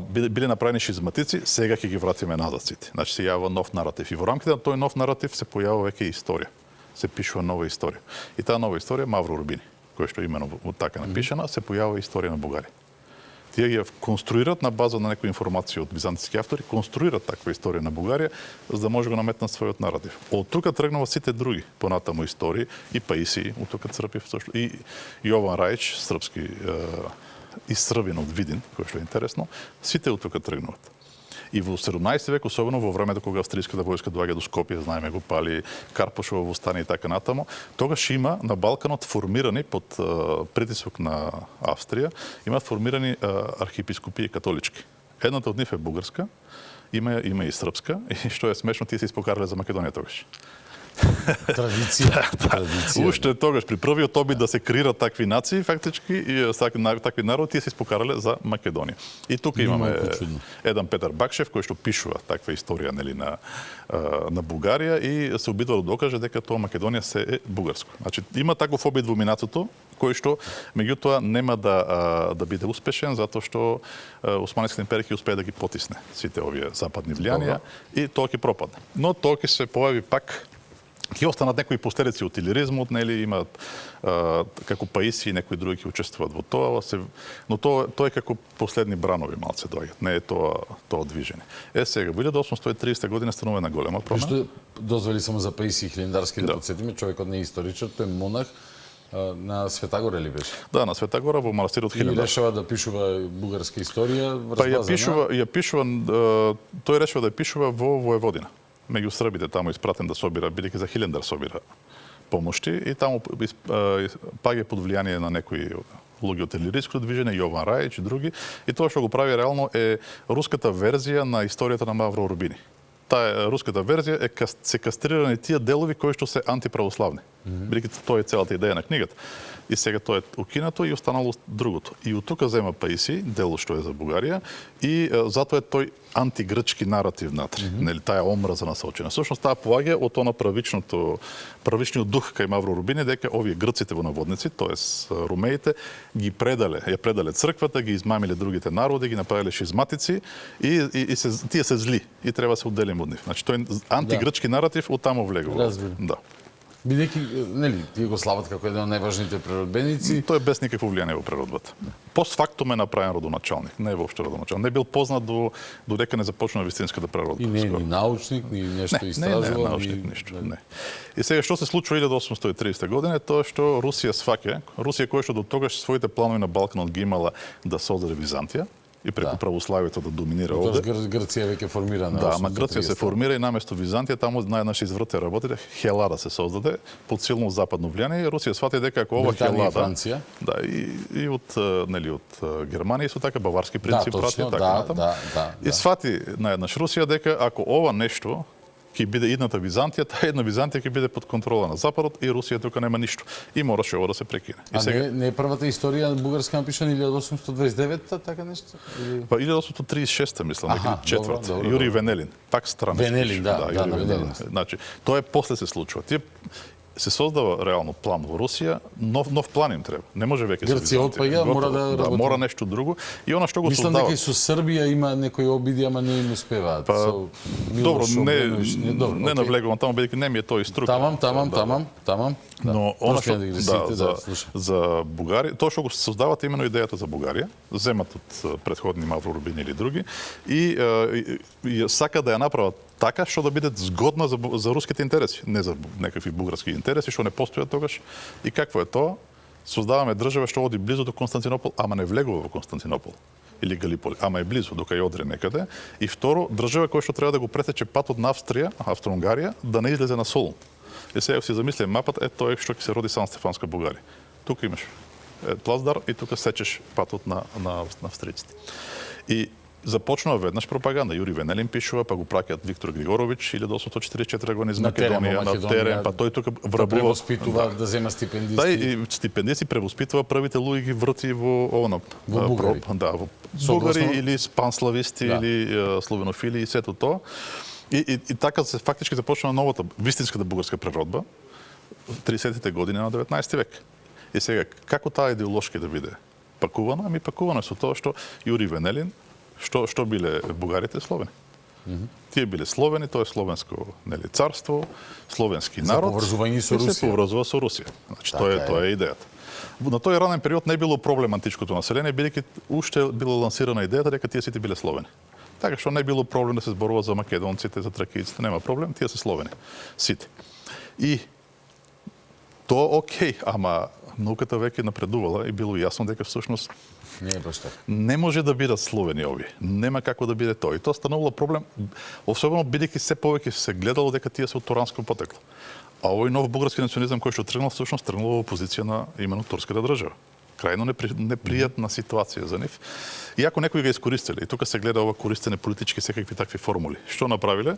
биле направени шизматици, сега ќе ги вратиме назад сите. Значи се јавува нов наратив и во рамките на тој нов наратив се појавува веќе историја. Се пишува нова историја. И таа нова историја Мавро Урбини, кој што имено така напишана, се појавува историја на Бугарија. Тие ги конструират на база на некои информации од византиски автори, конструират таква историја на Бугарија, за да може го наметнат својот наратив. Од тука тргнува сите други понатаму истории, и Паисиј, од тука црпи, и Јован Рајич, српски и србин од Видин, кој што е интересно, сите од тука тргнуваат. И во 17 век, особено во времето кога австриската војска доаѓа до Скопје, знаеме го пали Карпошово восстание и така натаму, тогаш има на Балканот формирани под притисок на Австрија, има формирани архиепископии католички. Едната од нив е бугарска, има и српска, и што е смешно, тие се испокарале за Македонија тогаш. Традиција. Уште тогаш при првиот обид да се креират такви нации, фактички и такви народи, тие се испокарале за Македонија. И тука имаме еден Петар Бакшев кој што пишува таква историја, нели, на Бугарија и се обидува да докаже дека тоа Македонија се е бугарско. Значи има таков обид во минатото кој што меѓутоа нема да биде успешен затоа што Османската империја ќе успее да ги потисне сите овие западни влијанија и тоа ќе пропадне. Но тоа ќе се појави пак, ќе останат некои последици од илиризмот, нели, имаат како Паиси и некои други ќе учествуваат во тоа, но тоа е како последни бранови малце доаѓаат, не е тоа движење. Сега, во 1830 година станува една голема промена. Што дозволи само за Паиси Хилендарски да подсетиме, човекот не е историчар, тој е монах на Светагора ли беше? Да, на Светагора во манастирот Хилендар. И решава да пишува бугарска историја, Па ја пишува, тој решава да ја пишува во Воеводина. Меѓу србите таму испратен да собира, бидејќи за Хилендар собира помошти и таму паѓа под влијание на некои луѓе од илириското движење, Јован Рајич и други, и тоа што го прави реално е руската верзија на историјата на Мавро Рубини. Таа руската верзија е се кастрирани тие делови кои што се антиправославни. Бидејќи тоа е целата идеја на книгата. И сега тоа е укинато и останало другото. И од тука зема Паиси, дело што е за Бугарија, и затоа е тој антигрчки наратив внатре. Нели, таа омраза на соочена. Всушност таа поаѓа од она правичниот дух кај Мавро Рубини, дека овие грците во наводници, тоест румеите, ја предале црквата, ги измамиле другите народи, ги направиле шизматици и тие се зли и треба се одделиме од нив. Значи тој антигрчки наратив од таму влегува. Да. Бидејќи, нели, тие го слават како еден од најважните природбеници. Тој е без никакво влијание во природбата. Постфактум е направен родоначалник, не е воопшто родоначалник. Не бил познат додека не започна вистинската природба. И не е ни научник, ни нешто истражувал. Не е научник, ништо, не. И сега што се случува 1830 година е тоа што Русија сваќа, Русија која што до тогаш своите планови на Балканот ги имала да создаде Византија, и преку православието да доминира овде. Грција веќе формирана. Да, ама Грција се формира и наместо Византија таму наеднаш изврте работите, Хелада се создаде под силно западно влијание и Русија свати дека ако ова Хелада, Франција, да, и од нели од Германија исто така баварски принци прати така натаму. И свати наеднаш Русија дека ако ова нешто ќе биде идната Византија, таа една Византија ќе биде под контрола на Западот и Русија тука нема ништо. И мораше ова да се прекине. А сега не е првата историја бугарска напишана 1829-та, така нешто? Па 1836-та, мислам, некој четврт. Јури Венелин, пак странец. Венелин, да, на Венелин. Значи, тоа е после се случува. Тие се создава реално план во Русија, нов план им треба. Не може веќе се Грција отпаѓа, мора да работи. Мора нешто друго. И она што го создава. Мислам дека и со Србија има некои обиди, ама не им успеваат. Добро, не навлегувам таму, бидејќи не ми е тоа и струка. Тамам. Но она што за Бугарија, тоа што го создават именно идејата за Бугарија, земат од претходни Мавро Рубини или други, и сака да ја направат така што да биде згодна за руските интереси, не за некакви бугарски интереси што не постојат тогаш. И какво е тоа? Создаваме држава што оди близу до Константинопол, ама не влегува во Константинопол или Галиполи, ама е близу, дока ја одре некаде. И второ, држава која што треба да го пресече патот на Австрија, Австро-Унгарија, да не излезе на Солун. И сега си замислим мапат, тоа е што ќе се роди Сан Стефанска Бугарија. Тука имаш плацдар и тука сечеш патот на австриците. И започнува веднаш пропаганда. Јури Венелин пишува, па го праќаат Виктор Григорович 1844 година из Македонија на терен, па тој тука врабува, превоспитува, да зема стипендисти. Да, и стипендисти превоспитува, првите луѓе ги врти во Бугари. Во бугари или панслависти или славенофили и сето тоа. И така се фактички започна новата вистинската бугарска природба 30-тите години на 19 век. И сега како таа идеолошки да биде пакувана? Ами пакувано со тоа што Јури Венелин што биле бугарите словени. Тие биле словени, тоа е словенско, нели, царство, словенски народ. За поврзување со Русија. Се поврзува со Русија. Значи тоа е идејата. На тој ранен период не било проблем античкото население, бидејќи уште била лансирана идејата дека тие сите биле словени. Така што не било проблем да се зборува за македонците, за тракијците, нема проблем, тие се словени. Сите. И тоа окей, ама науката веќе напредувала и било јасно дека всушност Не е баш така. не може да бидат словени овие. Нема како да биде тоа. И тоа станувало проблем, особено бидејќи се повеќе се гледало дека тие се од туранско потекло. А овој нов бугарски национализам кој што тргнал, всушност тргнал во опозиција на именно турската држава. Крајно непријатна ситуација за нив. Иако некои го искористиле, и тука се гледа ова користене политички секакви такви формули. Што направиле?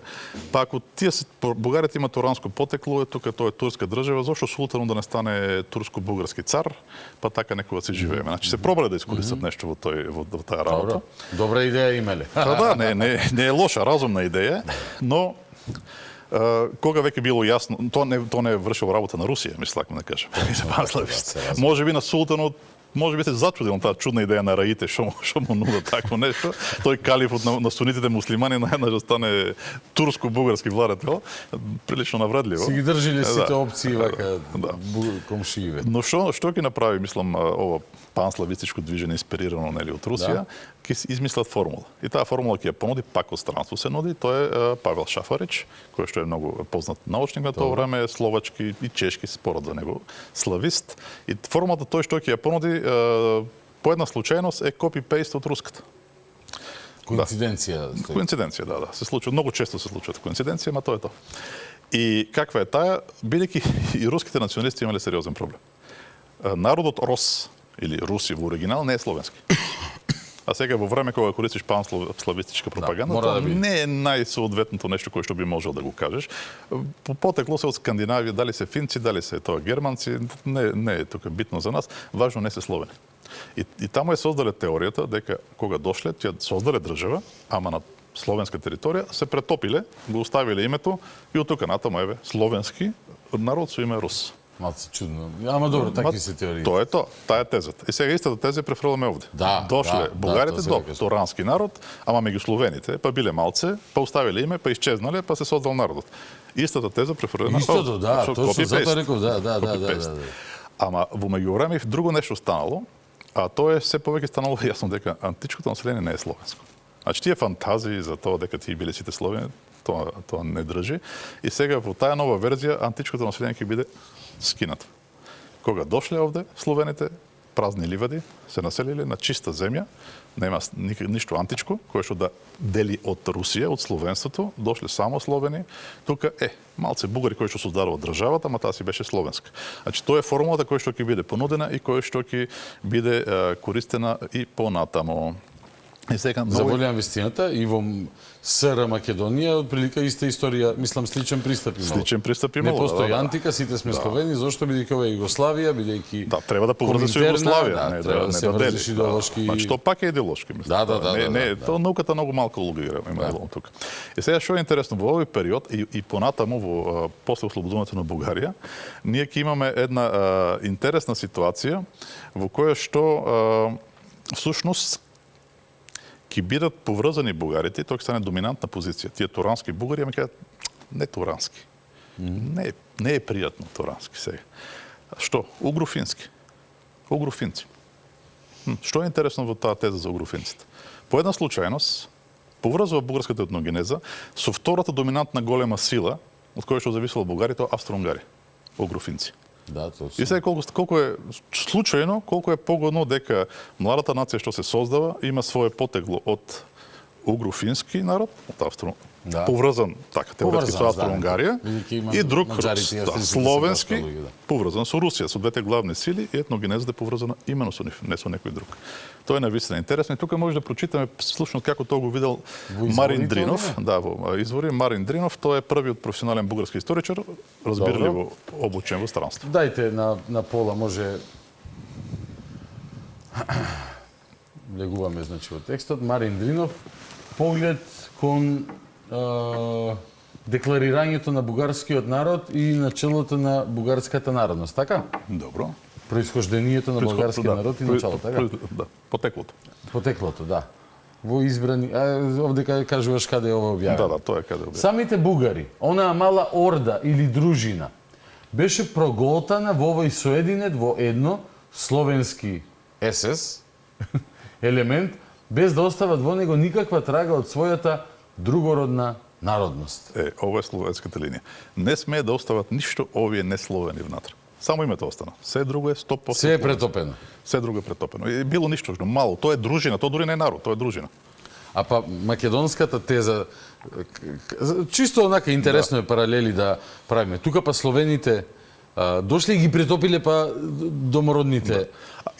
Па ако тие бугарите имаат туранско потекло, тука тоа е турска држава, зошто султанот да не стане турско-бугарски цар, па така некога се живееме. Значи се пробале да искористат нешто во таа работа. Добра идеја имале. Да, не е лоша, разумна идеја, но кога веќе било јасно, тоа не е вршило работа на Русија, мислам да кажам. Може би на султанот, може би се зачудил на таа чудна идеја на раите, што му нуда такво нешто. Тој калифот на сунитите муслимани наеднаш да стане турско-бугарски владетел, прилично навредливо. Си ги држиле сите опции вака комшииве. Но што ќе направи, мислам, ова панславистичко движење инспирирано нели од Русија, ќе измислат формула. И таа формула ќе ја понуди пак од странство се нуди, тоа е Павел Шафарич, кој што е многу познат научник на тоа време, словачки и чешки според за него, славист. И формулата тој што ќе ја понуди по една случајност е копи-пейст од руската. Коинциденција. Коинциденција, да. Се случува, многу често се случуваат коинциденција, ама тоа е тоа. И каква е таа, бидејќи и руските националисти имале сериозен проблем. Народот Рос или Руси во оригинал не е словенски. А сега во време кога користиш панславистичка пропаганда, тоа не е најсоодветното нешто кое што би можел да го кажеш. Потекло се од Скандинавија, дали се финци, дали се тоа германци, не е тука битно за нас, важно не се словени. И таму е создале теоријата дека кога дошле, тие создале држава, ама на словенска територија, се претопиле, го оставиле името и од тука натаму еве словенски народ со име Рус. Малце чудно. Ама добро, такви се теории. Тоа е тоа, таа е тезата. И сега истата теза префрламе овде. Дошле бугарите до турански народ, ама меѓу словените, па биле малце, па оставиле име, па исчезнале, па се создал народот. Истата теза префрламе. Истото, да, точно затоа реков, да. Ама во меѓувреме друго нешто станало, а тоа е се повеќе станало јасно дека античкото население не е словенско. Значи тие фантазии за тоа дека тие биле сите словени, тоа не држи. И сега во таа нова верзија античкото население ќе биде скинато. Кога дошле овде словените, празни ливади, се населиле на чиста земја, нема ништо античко, кое што да дели од Русија, од словенството, дошле само словени, тука малце бугари кои што создадува државата, ама таа си беше словенска. Значи тоа е формулата која што ќе биде понудена и која што ќе биде користена и понатамо. Заволјам вистината и во СР Македонија отприлика иста историја, мислам сличен пристап имало. Сличен пристап имало. Не постои антика, сите сме словени, зошто бидејќи ова е Југославија, бидејќи треба да поврзе со Југославија, не треба да се врзеш идеолошки. Значи тоа пак е идеолошки, мислам. Не, тоа науката многу малку улога има тука. И сега што е интересно во овој период и понатаму во после ослободувањето на Бугарија, ние ќе имаме една интересна ситуација во која што всушност ќе бидат поврзани бугарите, тоа ќе стане доминантна позиција. Тие турански бугари, ама кажат, не турански. Не е пријатно турански сега. Што? Угрофински. Угрофинци. Што е интересно во таа теза за угрофинците? По една случајност, поврзува бугарската етногенеза со втората доминантна голема сила, од која што зависела бугарите, Австро-Унгарија. Угрофинци. Да, точно. И сега колку е случајно, колку е погодно дека младата нација што се создава има свое потегло од угрофински народ, од поврзан така теоретски со Австро-Унгарија и друг словенски поврзан со Русија, со двете главни сили и етногенезата е поврзана именно со нив, не со некој друг. Тоа е навистина интересно и тука може да прочитаме слушно како тоа го видел Марин Дринов, во извори Марин Дринов, тој е првиот професионален бугарски историчар, разбирливо обучен во странство. Дајте на пола може легуваме значи во текстот Марин Дринов, поглед кон декларирањето на бугарскиот народ и началото на бугарската народност, така? Добро. Происхождението на бугарскиот народ и началото, така? Да, потеклото. Потеклото, да. Во избрани, овде кажуваш каде е ова објавено. Да, тоа е каде е објавено. Самите бугари, онаа мала орда или дружина, беше проголтана во овој соединет во едно словенски СС елемент, без да остават во него никаква трага од својата другородна народност. Ова е словенската линија. Не смее да остават ништо овие несловени внатре. Само името остана. Се друго е 100%. Се е претопено. Се друго е претопено. И било ништожно, мало. Тоа е дружина, тоа дури не е народ, тоа е дружина. А па македонската теза, чисто онака интересно е паралели да правиме. Тука па словените дошли и ги претопиле па домородните.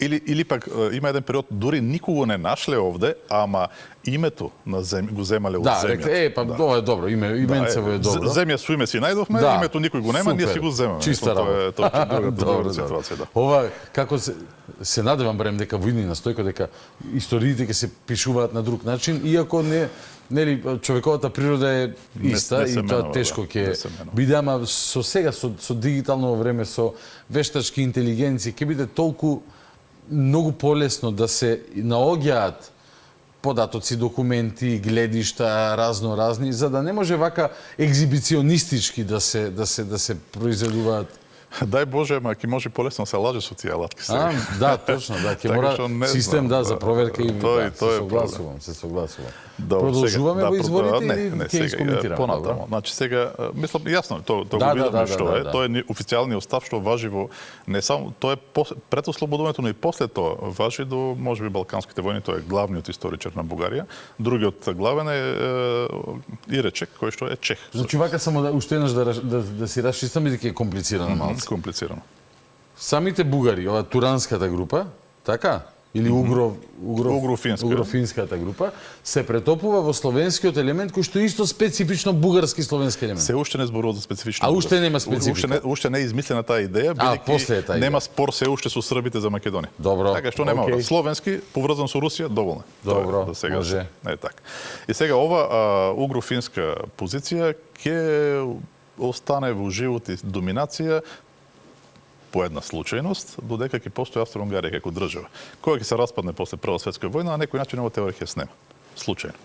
Или пак има еден период дури никого не нашле овде, ама името на го земале од земјата. Па тоа е добро, именцево е добро. Земја со име си најдовме, името никој го нема, ние си го земаме. Чиста работа. Тоа е друга ситуација, да. Ова како се надевам барем дека во иднина стојко дека историите ќе се пишуваат на друг начин, иако не нели човековата природа е иста и тоа тешко ќе биде, ама со сега со дигитално време, со вештачки интелигенција ќе биде толку многу полесно да се наоѓаат податоци, документи, гледишта разни, за да не може вака екзибиционистички да се произведуваат. Дај Боже, ама ќе може полесно се лаже со тие алатки сега. Да, точно, да, ќе мора систем за проверка и се согласувам. Продолжуваме во изворите или ќе искоментираме? Понатамо. Значи сега мислам јасно тоа го видовме што е. Тоа е официјалниот став што важи во не само тоа е пред ослободувањето, но и после тоа важи до можеби Балканските војни, тоа е главниот историчар на Бугарија. Другиот главен е Иречек, кој што е чех. Значи вака само уште еднаш да си расчистаме дека е комплицирано малку. Комплицирано. Самите бугари, ова туранската група, така? Или угрофинската група, се претопува во словенскиот елемент кој што исто специфично бугарски словенски елемент. Се уште не зборува за специфично. А уште нема специфика. Уште не е измислена таа идеја, бидејќи нема спор се уште со србите за Македонија. Добро. Така што нема словенски поврзан со Русија, доволно. Добро, може. Не така. И сега ова угрофинска позиција ќе остане во живот и доминација по една случајност, додека ќе постои Австро-Унгарија како држава, која ќе се распадне после Прва светска војна, на некој начин ова теорија ќе снема. Случајно.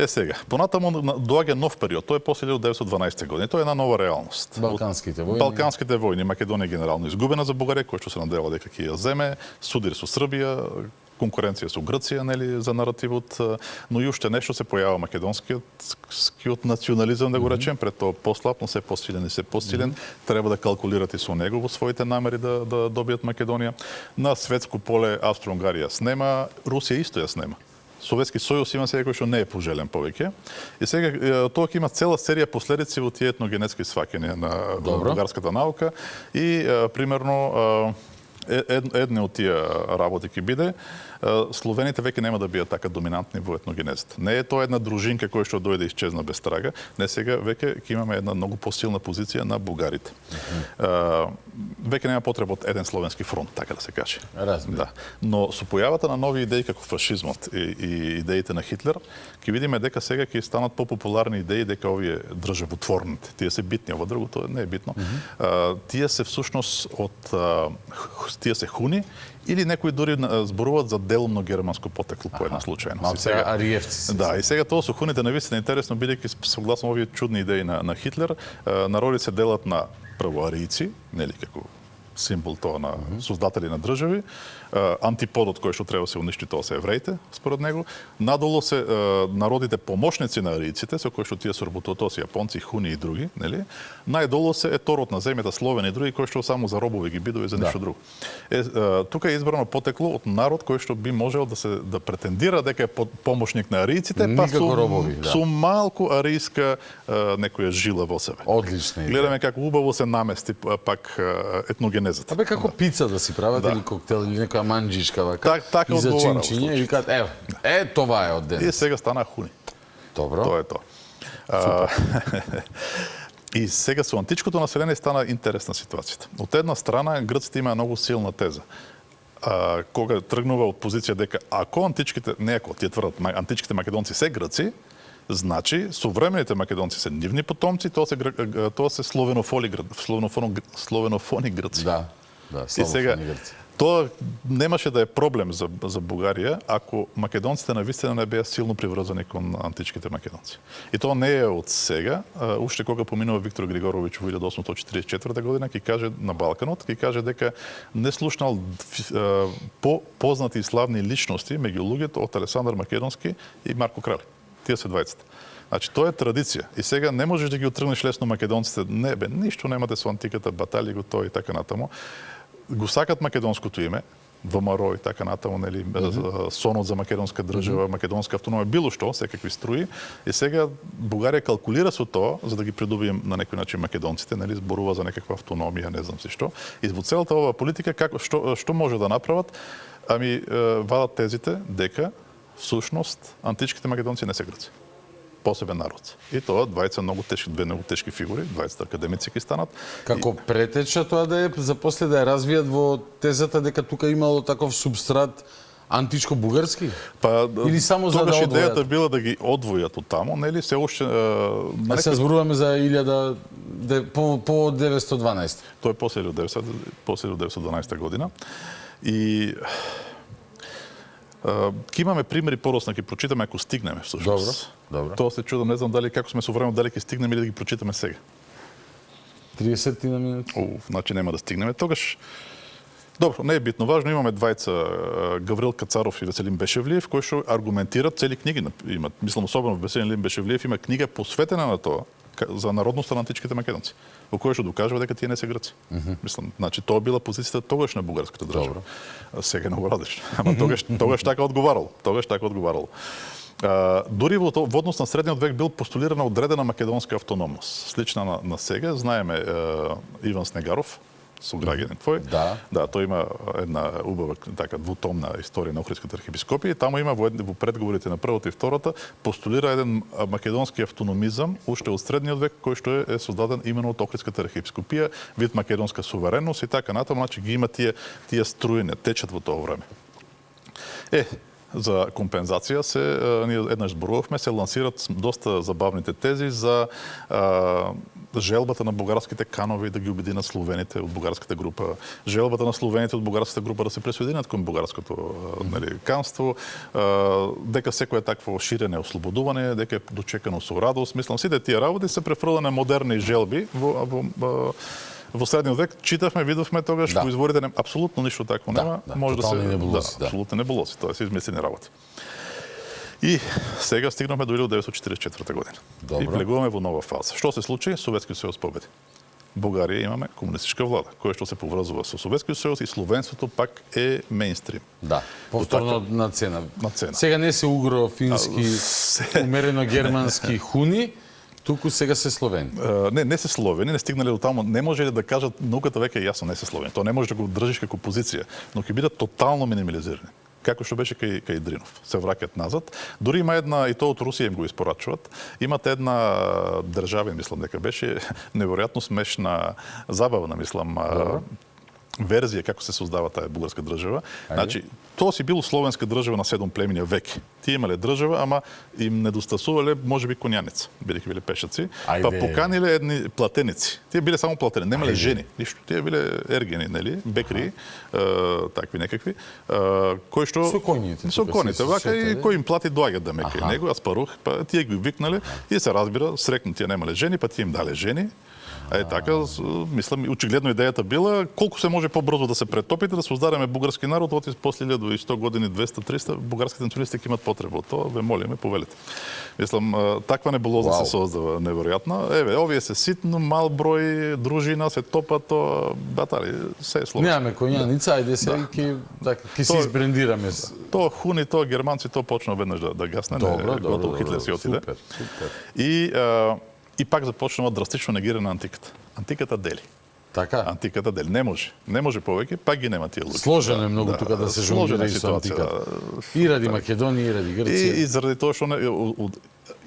Сега, понатаму доаѓа нов период, тоа е после 1912 година, тоа е една нова реалност. Балканските војни, Македонија генерално изгубена за Бугарија, кој што се надевала дека ќе ја земе, судир со Србија, конкуренција со Грција, нели, за наративот, но и уште нешто се појава македонскиот национализам, да го речем, пред тоа послаб, но се посилен и се посилен, треба да калкулирате со него во своите намери да добијат Македонија. На светско поле Австро-Унгарија снема, Русија исто ја снема. Советски сојуз има сега кој што не е пожелен повеќе. И сега тоа ќе има цела серија последици во тие етногенетски сваќања на бугарската наука и примерно една од тие работи ќе биде словените веќе нема да бидат така доминантни во етногенезата. Не е тоа една дружинка која што дојде и исчезна без трага, не, сега веќе ќе имаме една многу посилна позиција на бугарите. Веќе нема потреба од еден словенски фронт, така да се каже. Да. Но со појавата на нови идеи како фашизмот и идеите на Хитлер, ќе видиме дека сега ќе станат попопуларни идеи дека овие државотворните, тие се битни, ова другото не е битно. Тие се всушност тие се хуни или некои дури зборуваат за делумно германско потекло по една случајност. Сега ариевци. Да, и сега тоа со хуните навистина интересно, бидејќи согласно овие чудни идеи на Хитлер, народи се делат на прво аријци, нели како символ тоа на создатели на држави, антиподот кој што треба се уништи, тоа се евреите, според него. Надолу се народите помошници на аријците, со кои што тие се работотоци, јапонци, хуни и други, нели? Најдолу се еторот на земјата, словени и други, кои што само за робови ги бидови за ништо друго. Тука е избрано потекло од народ кој што би можел да претендира дека е помошник на аријците, па со малку аријска некоја жила во себе. Одлична идеја. Гледаме како убаво се намести пак етногенезата. Абе како пица да си прават или коктел или некоја манџичка вака. Така и за одговара. чинчиња и викаат това е од денес. И сега стана хуни. Добро. Тоа е тоа. И сега со античкото население стана интересна ситуацијата. Од една страна грците имаа многу силна теза. Кога тргнува од позиција дека ако античките, не ако тие тврдат, античките македонци се грци, значи современите македонци се нивни потомци, тоа се словенофони грци. Да, и сега тоа немаше да е проблем за Бугарија ако македонците навистина не беа силно приврзани кон античките македонци. И тоа не е од сега, уште кога поминува Виктор Григоровиќ во 1844 година, ќе каже на Балканот, ќе каже дека не слушнал познати и славни личности меѓу луѓето од Александар Македонски и Марко Крали. Тие се двајцата. Значи, тоа е традиција. И сега не можеш да ги отргнеш лесно македонците. Не, бе, ништо немате со антиката, батали го тоа и така натаму. Го сакат македонското име, ВМРО и така натаму, нели, сонот за македонска држава, македонска автономија, било што, секакви струи. И сега Бугарија калкулира со тоа за да ги придобие на некој начин македонците, нели, зборува за некаква автономија, не знам си што. И во целата оваа политика што може да направат? Ами вадат тезите дека всушност античките македонци не се грци. Посебен народ. И тоа двајца две многу тешки фигури, двајца академици ќе станат. Како претеча тоа да е за после да ја развијат во тезата дека тука имало таков субстрат античко-бугарски? Па или само за да одвојат? одвојат? Идејата била да ги одвојат од таму, нели, се уште се зборуваме за 1000 по 912. Тоа е после 1912 година. И ќе имаме примери поросна, ќе прочитаме ако стигнеме всушност. Добро. Тоа се чудам, не знам дали како сме со време, дали ќе стигнеме или да ги прочитаме сега. 30 на минути. Значи нема да стигнеме. Тогаш добро, не е битно. Важно, имаме двајца, Гаврил Кацаров и Веселин Бешевлиев, кои што аргументират, цели книги имат. Мислам, особено Веселин Бешевлиев има книга посветена на тоа, за народноста на античките македонци, во која што докажува дека тие не се грци. Мислам, значи тоа била позицијата тогаш на бугарската држава. Сега е многу различно. Ама тогаш така одговарало. Дури во однос на средниот век бил постулирана одредена македонска автономност, слична на сега. Знаеме Иван Снегаров, сограѓанин твој. Да, тој има една убава така двутомна историја на Охридската архиепископија и таму има во предговорите на првото и второто постулира еден македонски автономизам уште од средниот век кој што е создаден именно од Охридската архиепископија, вид македонска суверенност и така натаму, значи ги има тие струјни, течат во тоа време. За компензација ние еднаш зборувавме, се лансират доста забавните тези за желбата на бугарските канови да ги обединат словените од бугарската група, желбата на словените од бугарската група да се присоединат кон бугарското канство, дека секое такво ширене, ослободување, дека е дочекано со радост. Мислам, сите тие работи се префрлени модерни желби во средниот век. Читавме, видовме тогаш во изворите апсолутно ништо такво нема. Може да се апсолутно небулоси, тоа се измислени работи. И сега стигнахме до 1944 година. И влегуваме во нова фаза. Што се случи? Советскиот сојуз победи. Бугарија имаме комунистичка влада, која што се поврзува со Советскиот сојуз и словенството пак е мејнстрим. Да, повторно на цена. Сега не се угро фински, умерено германски хуни, туку сега се словени. Не се словени, не стигнале до таму. Не може да кажат, науката веќе е јасно, не се словени. Тоа не може да го држиш како позиција, но ќе бидат тотално минимализирани. Како што беше кај Дринов. Се враќаат назад. Дури има една, и тоа од Русија им го испорачуваат, имате една држава, мислам дека беше неверојатно смешна, забавна, мислам, верзија како се создава таа бугарска држава. Значи, тоа си било словенска држава на 7 племиња веќе. Тие имале држава, ама им недостасувале можеби конјаница, бидејќи биле пешаци, па поканиле едни платеници. Тие биле само платени, немале жени, ништо. Тие биле ергени, нели, бекри, такви некакви, кои што со коњите, вака и кој им плати доаѓаат да ме кај него, аспарух, па тие ги викнале и се разбира, срекну тие немале жени, па тие им дале жени. Така, мислам, очигледно идејата била колку се може побрзо да се претопите, да создадеме бугарски народ, оти после 1100 години, 200-300, бугарските националисти имат потреба од тоа, ве молиме, повелете. Мислам, таква небулоза се создава неверојатно. Овие се ситно, мал број, дружина, се топа тоа, батали, се е сложно. Немаме коњаница, ајде се ќе се избрендираме. Тоа хуни, тоа германци, тоа почна веднаш да гасне, готово Хитлер си отиде. И пак започнува драстично негирање на антиката. Антиката дели. Така? Антиката дели. Не може повеќе, пак ги нема тие луѓе. Сложено е многу тука да се жонглира и со антиката. И ради Македонија, и ради Грција. И заради тоа што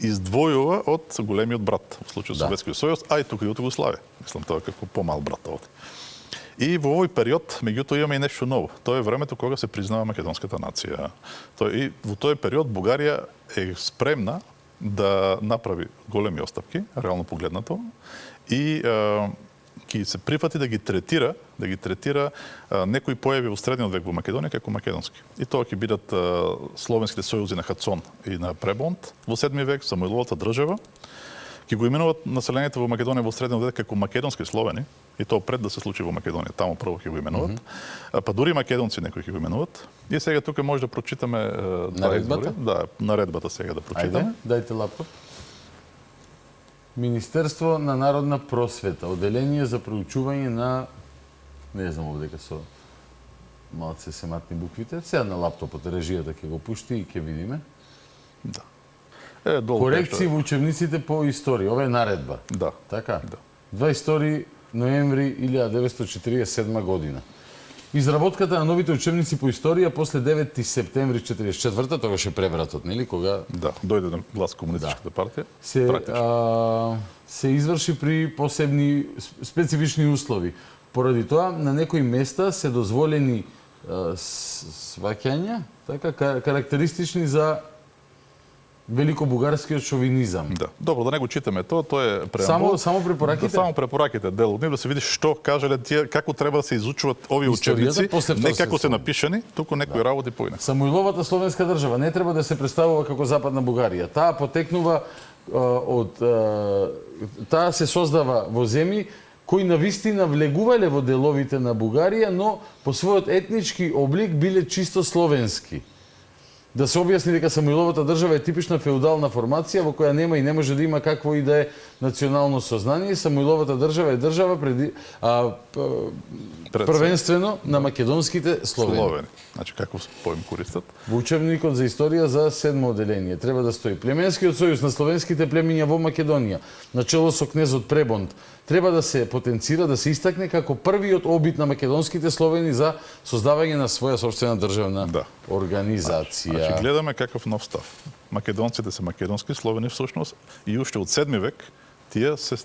издвојува од големиот брат, во случај Советскиот сојуз, а и тука и од Југославија. Мислам тоа како помал брат овде. И во овој период, меѓутоа, имаме и нешто ново. Тоа е времето кога се признава македонската нација. И во тој период Бугарија е спремна да направи големи остапки, реално погледнато, и ќе се прифати да ги третира некои појави во средниот век во Македонија како македонски. И тоа ќе бидат словенските сојузи на Хацон и на Пребонт во 7 век, Самуиловата држава. Ќе го именуваат населението во Македонија во средниот век како македонски словени, и тоа пред да се случи во Македонија, таму прво ќе го именуваат. Па дури македонци некои ќе го именуваат. И сега тука може да прочитаме наредбата. Да, наредбата сега да прочитаме. Ајде, дајте лаптоп. Министерство на народна просвета, одделение за проучување на, не знам овдека со малце сематни буквите, сега на лаптопот режијата ќе го пушти и ќе видиме. Да. Долу Корекции во учебниците по историја, ова е наредба. Да. Така? Да. 22 ноември 1947 година. Изработката на новите учебници по историја после 9 септември 1944, тогаш е превратот, нели, кога Да, дојде на власт комунистичката партија. се изврши при посебни специфични услови. Поради тоа на некои места се дозволени сваќања, така карактеристични за великобугарскиот шовинизам. Да. Добро, да не го читаме тоа е преамбул. Само препораките? Да, само препораките дел од нив, да се види што кажале тие, како треба да се изучуваат овие Историјата учебници, после не како се Втората напишани, туку некои работи поинак. Самуиловата словенска држава не треба да се представува како Западна Бугарија. Таа потекнува таа се создава во земји кои навистина влегувале во деловите на Бугарија, но по својот етнички облик биле чисто словенски. Да се објасни дека Самуиловата држава е типична феудална формација во која нема и не може да има какво и да е национално сознание. Самуиловата држава е држава првенствено на македонските словени. Значи, каков поем користат? Во учебникот за историја за 7 одделение треба да стои: Племенскиот сојуз на словенските племиња во Македонија, начело со кнезот Пребонд, треба да се потенцира, да се истакне како првиот обид на македонските словени за создавање на своја собствена државна организација. Значи, гледаме каков нов став. Македонците се македонски, словени всушност, и уште од 7 век тие се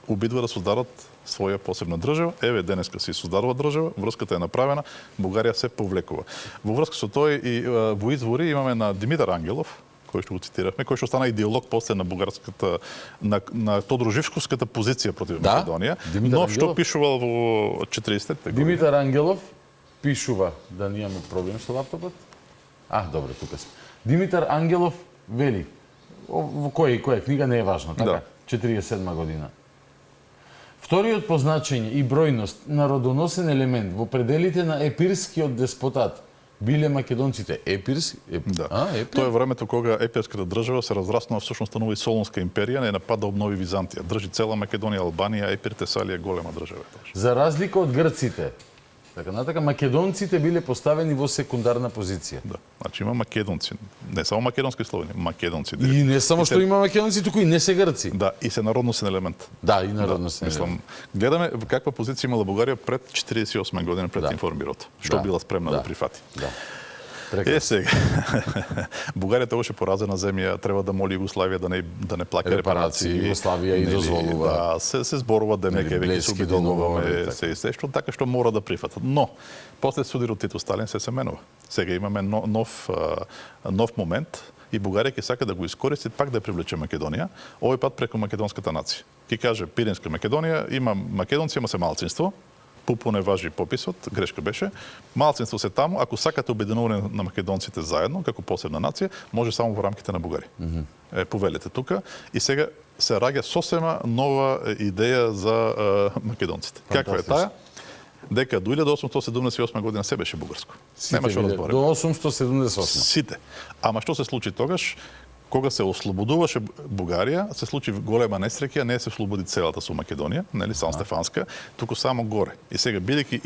обидува да создадат своја посебна држава. Еве, денеска се создадува држава, врската е направена, Бугарија се повлекува. Во врска со тој и во извори имаме на Димитар Ангелов, кој што го цитиравме, кој што стана идеолог после на бугарската на Тодруживсковската позиција против Македонија, но што пишувал во 40-те години. Димитар Ангелов пишува, да немаме проблем со лаптопот. Добро, тука сме. Димитар Ангелов вели, во која книга не е важно, така? 47 година. Вториот по значење и бројност народоносен елемент во пределите на епирскиот деспотат биле македонците. Епирски? Тоа е времето кога епирската држава се разраснува, всушност станува и Солунска империја, не напада обнови Византија. Држи цела Македонија, Албанија, Епир, Тесалија, голема држава. За разлика од грците, така натака, македонците биле поставени во секундарна позиција. Да, значи има македонци, не само македонски словени, македонци. И не само што има македонци, туку и не се грци. Да, и се народносен елемент. Да, и народносен елемент. Гледаме каква позиција имала Бугарија пред 48 година пред Информбирото. Што била спремна да прифати. Да. Сега, Бугарија тогаш е поразена земја, треба да моли Југославија да не плака репарации. Југославија и дозволува. Да, се зборува дека веќе се обединуваме, се што така што мора да прифатат. Но после судирот Тито Сталин се менува. Сега имаме нов момент и Бугарија ќе сака да го искористи пак да привлече Македонија, овој пат преку македонската нација. Ќе каже Пиринска Македонија има македонци, има се малцинство. Пупо не важи пописот, грешка беше. Малцинство се таму, ако сакате обединување на македонците заедно, како посебна нација, може само во рамките на Бугарија. Повелете тука. И сега се раѓа сосема нова идеја за македонците. Каква е таа? Дека до 1878 година се беше бугарско. Нема што да збореме. До 878. Сите. Ама што се случи тогаш? Кога се ослободуваше Бугарија, се случи голема несреќа, не се ослободи целата со Македонија, нели, Сан Стефанска, туку само горе. И сега, бидејќи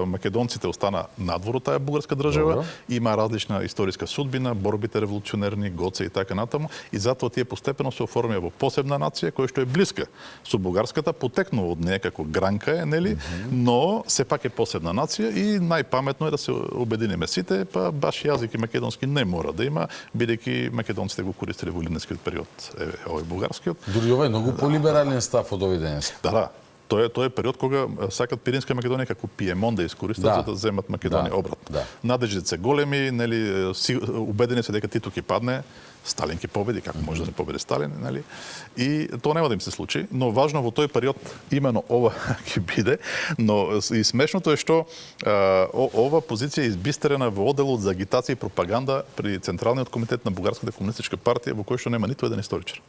македонците остана надвор од таа бугарска држава, има различна историска судбина, борбите револуционерни, Гоце и така натаму, и затоа тие постепено се оформија во посебна нација, која што е блиска со бугарската, потекнува од неја како гранка е, нели, но сепак е посебна нација и најпаметно е да се обединиме сите, па баш јазик и македонски не мора да има, бидејќи македонците го користеле во илирскиот период, овој бугарскиот. Дури ова е многу полиберален став од овој денес. Да. Тоа е период кога сакат Пиринска Македонија како Пиемон да искористат за да земат Македонија обратно. Надеждите се големи, нели, убедени се дека Тито ќе падне, Сталин ќе победи, како може да не победи Сталин, нели? И тоа нема да им се случи, но важно во тој период именно ова ќе биде, но и смешното е што ова позиција е избистерена во одделот за агитација и пропаганда при Централниот комитет на Бугарската комунистичка партија, во кој што нема ниту еден историчар.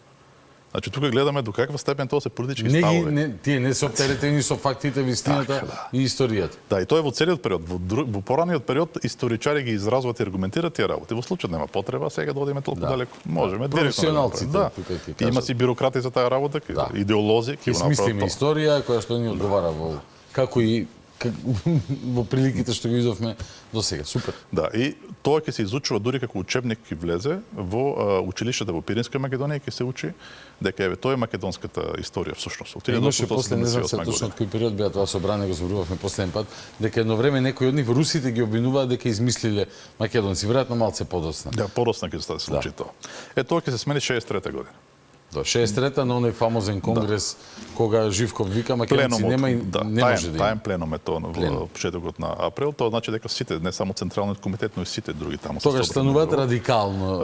Значи тука гледаме до каква степен тоа се политички ставови. Тие не се оптеретени со фактите, вистината и историјата. Да, и тоа е во целиот период. Во пораниот период историчари ги изразуват и аргументираат тие работи. Во случај нема потреба сега да одиме толку далеко. Можеме професионалците да. Има си бюрократи за таа работа, идеолози, ќе смислиме историја која што ни одговара во како и во приликите што ги видовме до сега. Супер. Да, и тоа ќе се изучува дури како учебник ќе влезе во училиштата во Пиринска Македонија, ќе се учи дека еве тоа е македонската историја всушност. Имаше после не знам се точно кој период беа тоа собрание, го зборувавме последен пат, дека едно време некои од нив русите ги обвинуваат дека измислиле македонци, веројатно малце подоцна. Да, подоцна ќе се случи тоа. Тоа ќе се смени 63 година. До 63-та на оној фамозен конгрес кога Живков вика македонци нема и не може да има. Таен пленум е тоа во почетокот на април, тоа значи дека сите, не само централниот комитет, но и сите други таму. Тогаш стануваат радикално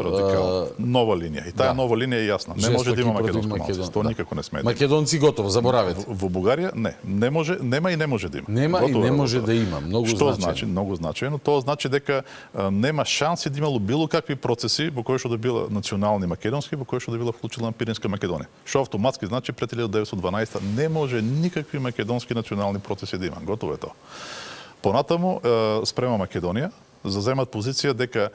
нова линија. И таа нова линија е јасна. Не може да има македонско малцинство, тоа никако не сме. Македонци готово, заборавете. Во Бугарија не може, нема и не може да има. Нема и не може да има, многу значајно. Што значи многу значајно? Тоа значи дека нема шанси да имало било какви процеси во кои што да била национални македонски, во кои што да била вклучена Македонија. Што автоматски значи пред 1912 не може никакви македонски национални процеси да има. Готово е тоа. Понатаму спрема Македонија заземат позиција дека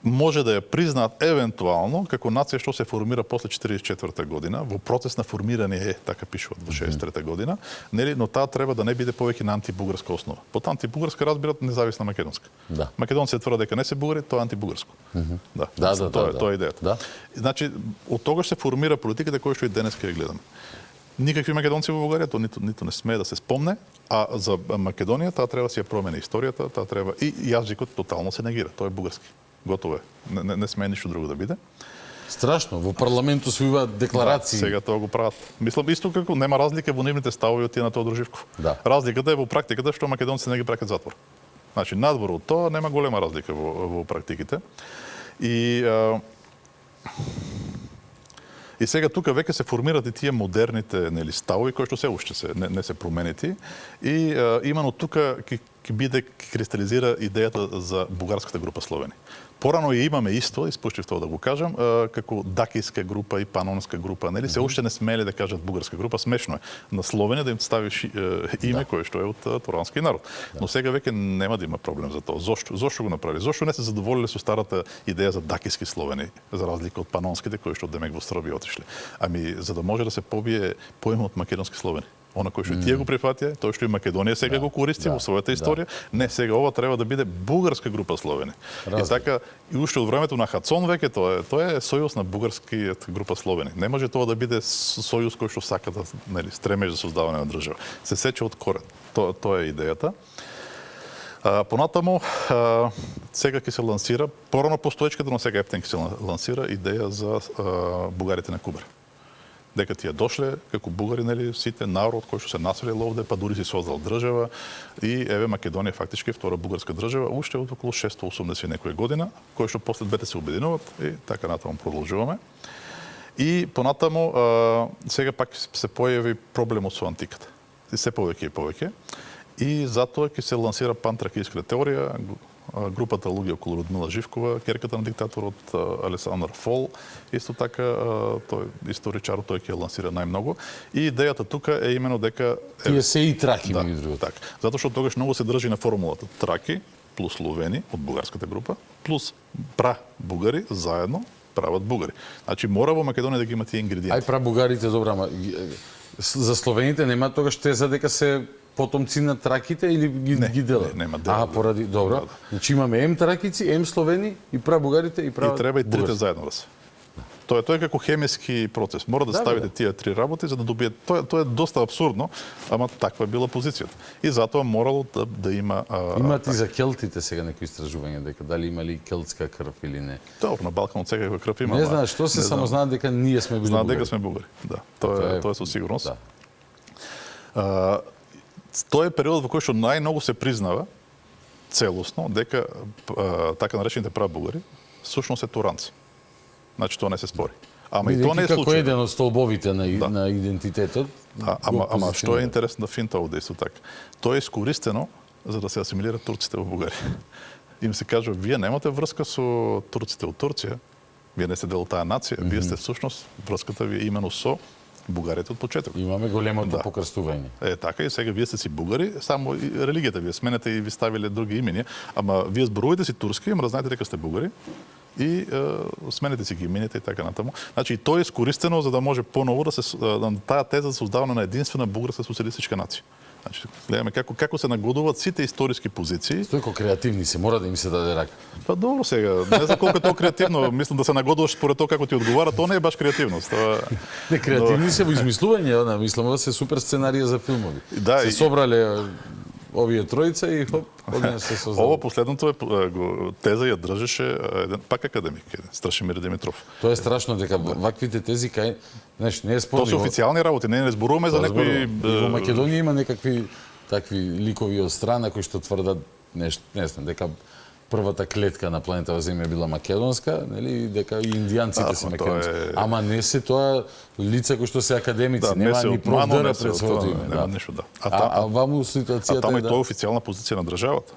може да ја признаат евентуално како нација што се формира после 44 година, во процес на формирање е, така пишуваат во 63 година, нели, но таа треба да не биде повеќе на антибугарска основа. Под антибугарска разбират независна македонска. Да. Македонците тврдат дека не се бугари, тоа е антибугарско. Тоа е идејата. Да. Значи, од тогаш се формира политиката која што и денеска ја гледаме. Никакви македонци во Бугарија, тоа ниту не смее да се спомне, а за Македонија таа треба да се ја промени историјата, таа треба и јазикот тотално се негира, тоа е бугарски. Готово е. Не смее ништо друго да биде. Страшно, во парламентот се уваат декларации. Сега тоа го прават. Мислам исто како нема разлика во нивните ставови од тие на Тодор Живков. Да. Разликата е во практиката што македонците не ги пракат затвор. Значи надвор од тоа нема голема разлика во практиките. И сега тука веќе се формираат и тие модерните ставови кои што се уште не се променети и именно тука ќе кристализира идејата за бугарската група Словени. Порано ја имаме исто, испуштив тоа да го кажам, како дакијска група и панонска група, нели се уште не смели да кажат бугарска група, смешно е. На Словенија да им ставиш име кое што е од турански народ. Но сега веќе нема да има проблем за тоа. Зошто го направи? Зошто не се задоволиле со старата идеја за дакијски Словени, за разлика од панонските кои што демек во Србија отишле? Ами за да може да се побие поимот македонски Словени. Она кој што тие го прифатија, тоа што и Македонија сега го користи во својата историја, не сега ова треба да биде бугарска група Словени. И така и уште од времето на Хацон веќе тоа е сојуз на бугарскиот група Словени. Не може тоа да биде сојуз кој што сака да стремеж за создавање на држава. Се сече од корен. Тоа е идејата. Понатаму сега ќе се лансира, порано постоечката, но сега ефтен ќе се лансира идеја за бугарите на Кубар. Дека тие дошле како бугари, нели, сите народ кој што се населил овде, па дури си создал држава и еве Македонија фактички е втора бугарска држава уште од околу 680 некоја година, кој што после двете се обединуваат и така натаму продолжуваме. И понатаму сега пак се појави проблемот со антиката. Се повеќе и повеќе. И затоа ќе се лансира пантракијската теорија, групата луѓе околу Людмила Живкова, керката на диктаторот Александар Фол, исто така тој историчар, тој ќе лансира најмногу. И идејата тука е именно дека тие се и траки меѓу другото. Така. Затоа што тогаш многу се држи на формулата траки плюс словени од бугарската група плюс бугари заедно прават бугари. Значи мора во Македонија да ги има тие ингредиенти. Ај бугарите добра, ама за словените нема тогаш теза дека се потомци на траките или ги делат? Нема дела. Поради добро. Значи имаме ем тракици, ем словени и бугарите и прават. И треба и трите заедно да се. Тоа е како хемиски процес. Мора да ставите тие три работи за да добиете. Тоа е доста абсурдно, ама таква е била позицијата. И затоа морало да има Имат и за келтите сега некои истражувања дека дали имали келтска крв или не. Тоа на Балканот секаква крв има. Не знаеш што се, само знаат дека ние сме били бугари. Знаат дека сме бугари. Да. Тоа е со сигурност. Тоа е период во кој што најмногу се признава целосно дека така наречените прабугари всушност се туранци. Значи тоа не се спори. Ама и тоа не е случај. Како еден од столбовите на идентитетот. Ама што е интересно да финта овде исто така. Тоа е искористено за да се асимилираат турците во Бугарија. Им се кажува, вие немате врска со турците од Турција, Вие не сте дел од таа нација, вие сте всушност врската ви е имено со бугарите од почеток. Имаме големото покрстување. Така и сега вие сте си бугари, само религијата вие сменете и ви ставиле други имени, ама вие зборувате си турски, ама знаете дека сте бугари и сменете си ги имените и така натаму. Значи и тоа е искористено за да може поново да се таа теза за создаване на единствена бугарска социјалистичка нација. Значи, гледаме како се нагодуваат сите историски позиции. Стојко креативни се, мора да им се даде рака. Па добро сега, не знам колку е тоа креативно, мислам да се нагодуваш според тоа како ти одговара, тоа не е баш креативност. Не, креативни се во измислување, мислам, ова се супер сценарија за филмови. Да, се собрале овие тројца и хоп, однес се создава. Ова последното теза ја држеше еден пак академик, Страшимир Димитров. Тоа е страшно дека ваквите тези кај, знаеш, не е спорно. Тоа се официјални работи, не зборуваме за некои. Во Македонија има некакви такви ликови од страна кои што тврдат нешто, не знам, дека првата клетка на планетава Земја била македонска, нели, дека и индијанците се македонски. Ама не се тоа лица кои што се академици, нема ни профдера пред своето име. Нема ништо, да. А ваму ситуацијата е таму и тоа официјална позиција на државата.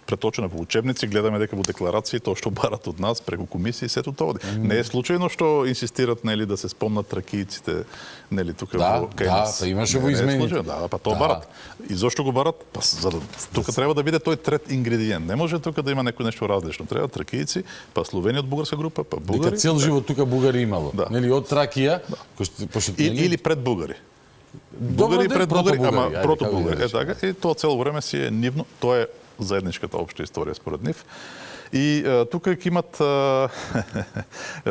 Преточена во учебници, гледаме дека во декларации тоа што барат од нас преку комисии, сето тоа оди. Не е случајно што инсистират нели да се спомнат тракијците, нели тука во кај нас. Да, имаше во измените. Да, па тоа барат. И зошто го барат? Па за да тука треба да биде тој трет ингредиент. Не може тука да има некој нешто различно. Треба тракијци, па Словени од бугарска група, па бугари. Дека цел живот тука бугари имало. Нели од Тракија, или пред бугари. Бугари пред бугари, ама прото бугари. Е така, и тоа цело време си е нивно, тоа е заедничката општа историја според нив. И тука ќе имат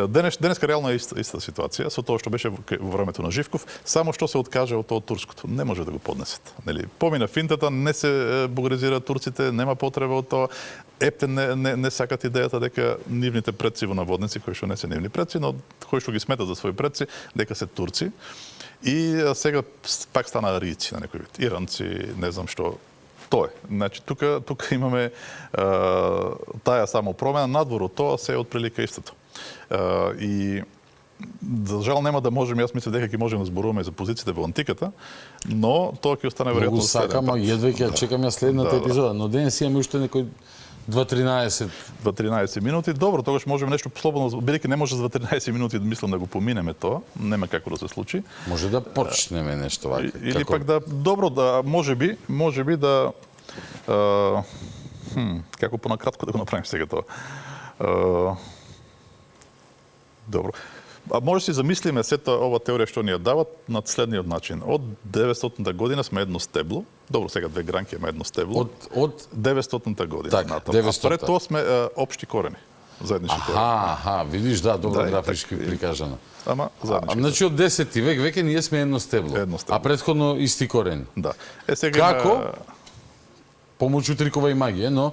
денеска реално е иста ситуација со тоа што беше во времето на Живков, само што се откаже од тоа турското. Не може да го поднесат. Нели, помина финтата, не се бугаризираат турците, нема потреба од тоа. Ептен не сакат идејата дека нивните предци во наводници, кои што не се нивни предци, но кои што ги сметат за своји предци, дека се турци. И сега пак стана арици на некој вид. Иранци, не знам што. Тоа е. Значи, тука имаме таа само промена, надвор од тоа се е отприлика истото. И за жал нема да можеме, јас мислам дека ќе можеме да зборуваме за позициите во антиката, но тоа ќе остане веројатно следен пат. Многу сакам, едва ќе чекам ја следната епизода, но денес имаме уште некој 2-13 минути. Добро, тогаш можеме нешто слободно, бидејќи не може за 13 минути мислам да го поминеме тоа, нема како да се случи. Може да почнеме нешто вака. Или пак да добро да можеби да како понакратко да го направим сега тоа. Добро. А може си замислиме сета ова теорија што ни ја дават на следниот начин. Од 900-та година сме едно стебло. Добро, сега две гранки има едно стебло. Од 900-та година. Так, а пред тоа сме општи корени. Заеднички корени. Видиш, да, добро графички прикажано. Ама заеднички. Значи од 10-ти век веќе ние сме едно стебло. А претходно исти корени. Да. Сега како? Помоќу трикова и магија, но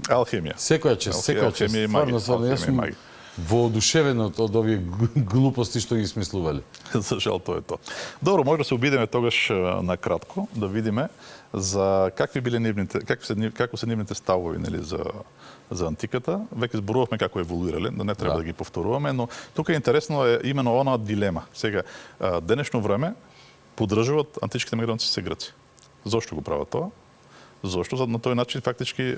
алхемија. Секоја чест. Алхемија и магија. Воодушевен од овие глупости што ги смислувале. За жал тоа е тоа. Добро, може да се обидеме тогаш на кратко да видиме за како се нивните ставови, нели, за антиката. Веќе зборувавме како еволуирале, да не треба да ги повторуваме, но тука е интересно е именно онаа дилема. Сега денешно време поддржуваат античките македонци се грци. Зошто го прават тоа? Зошто? На тој начин фактички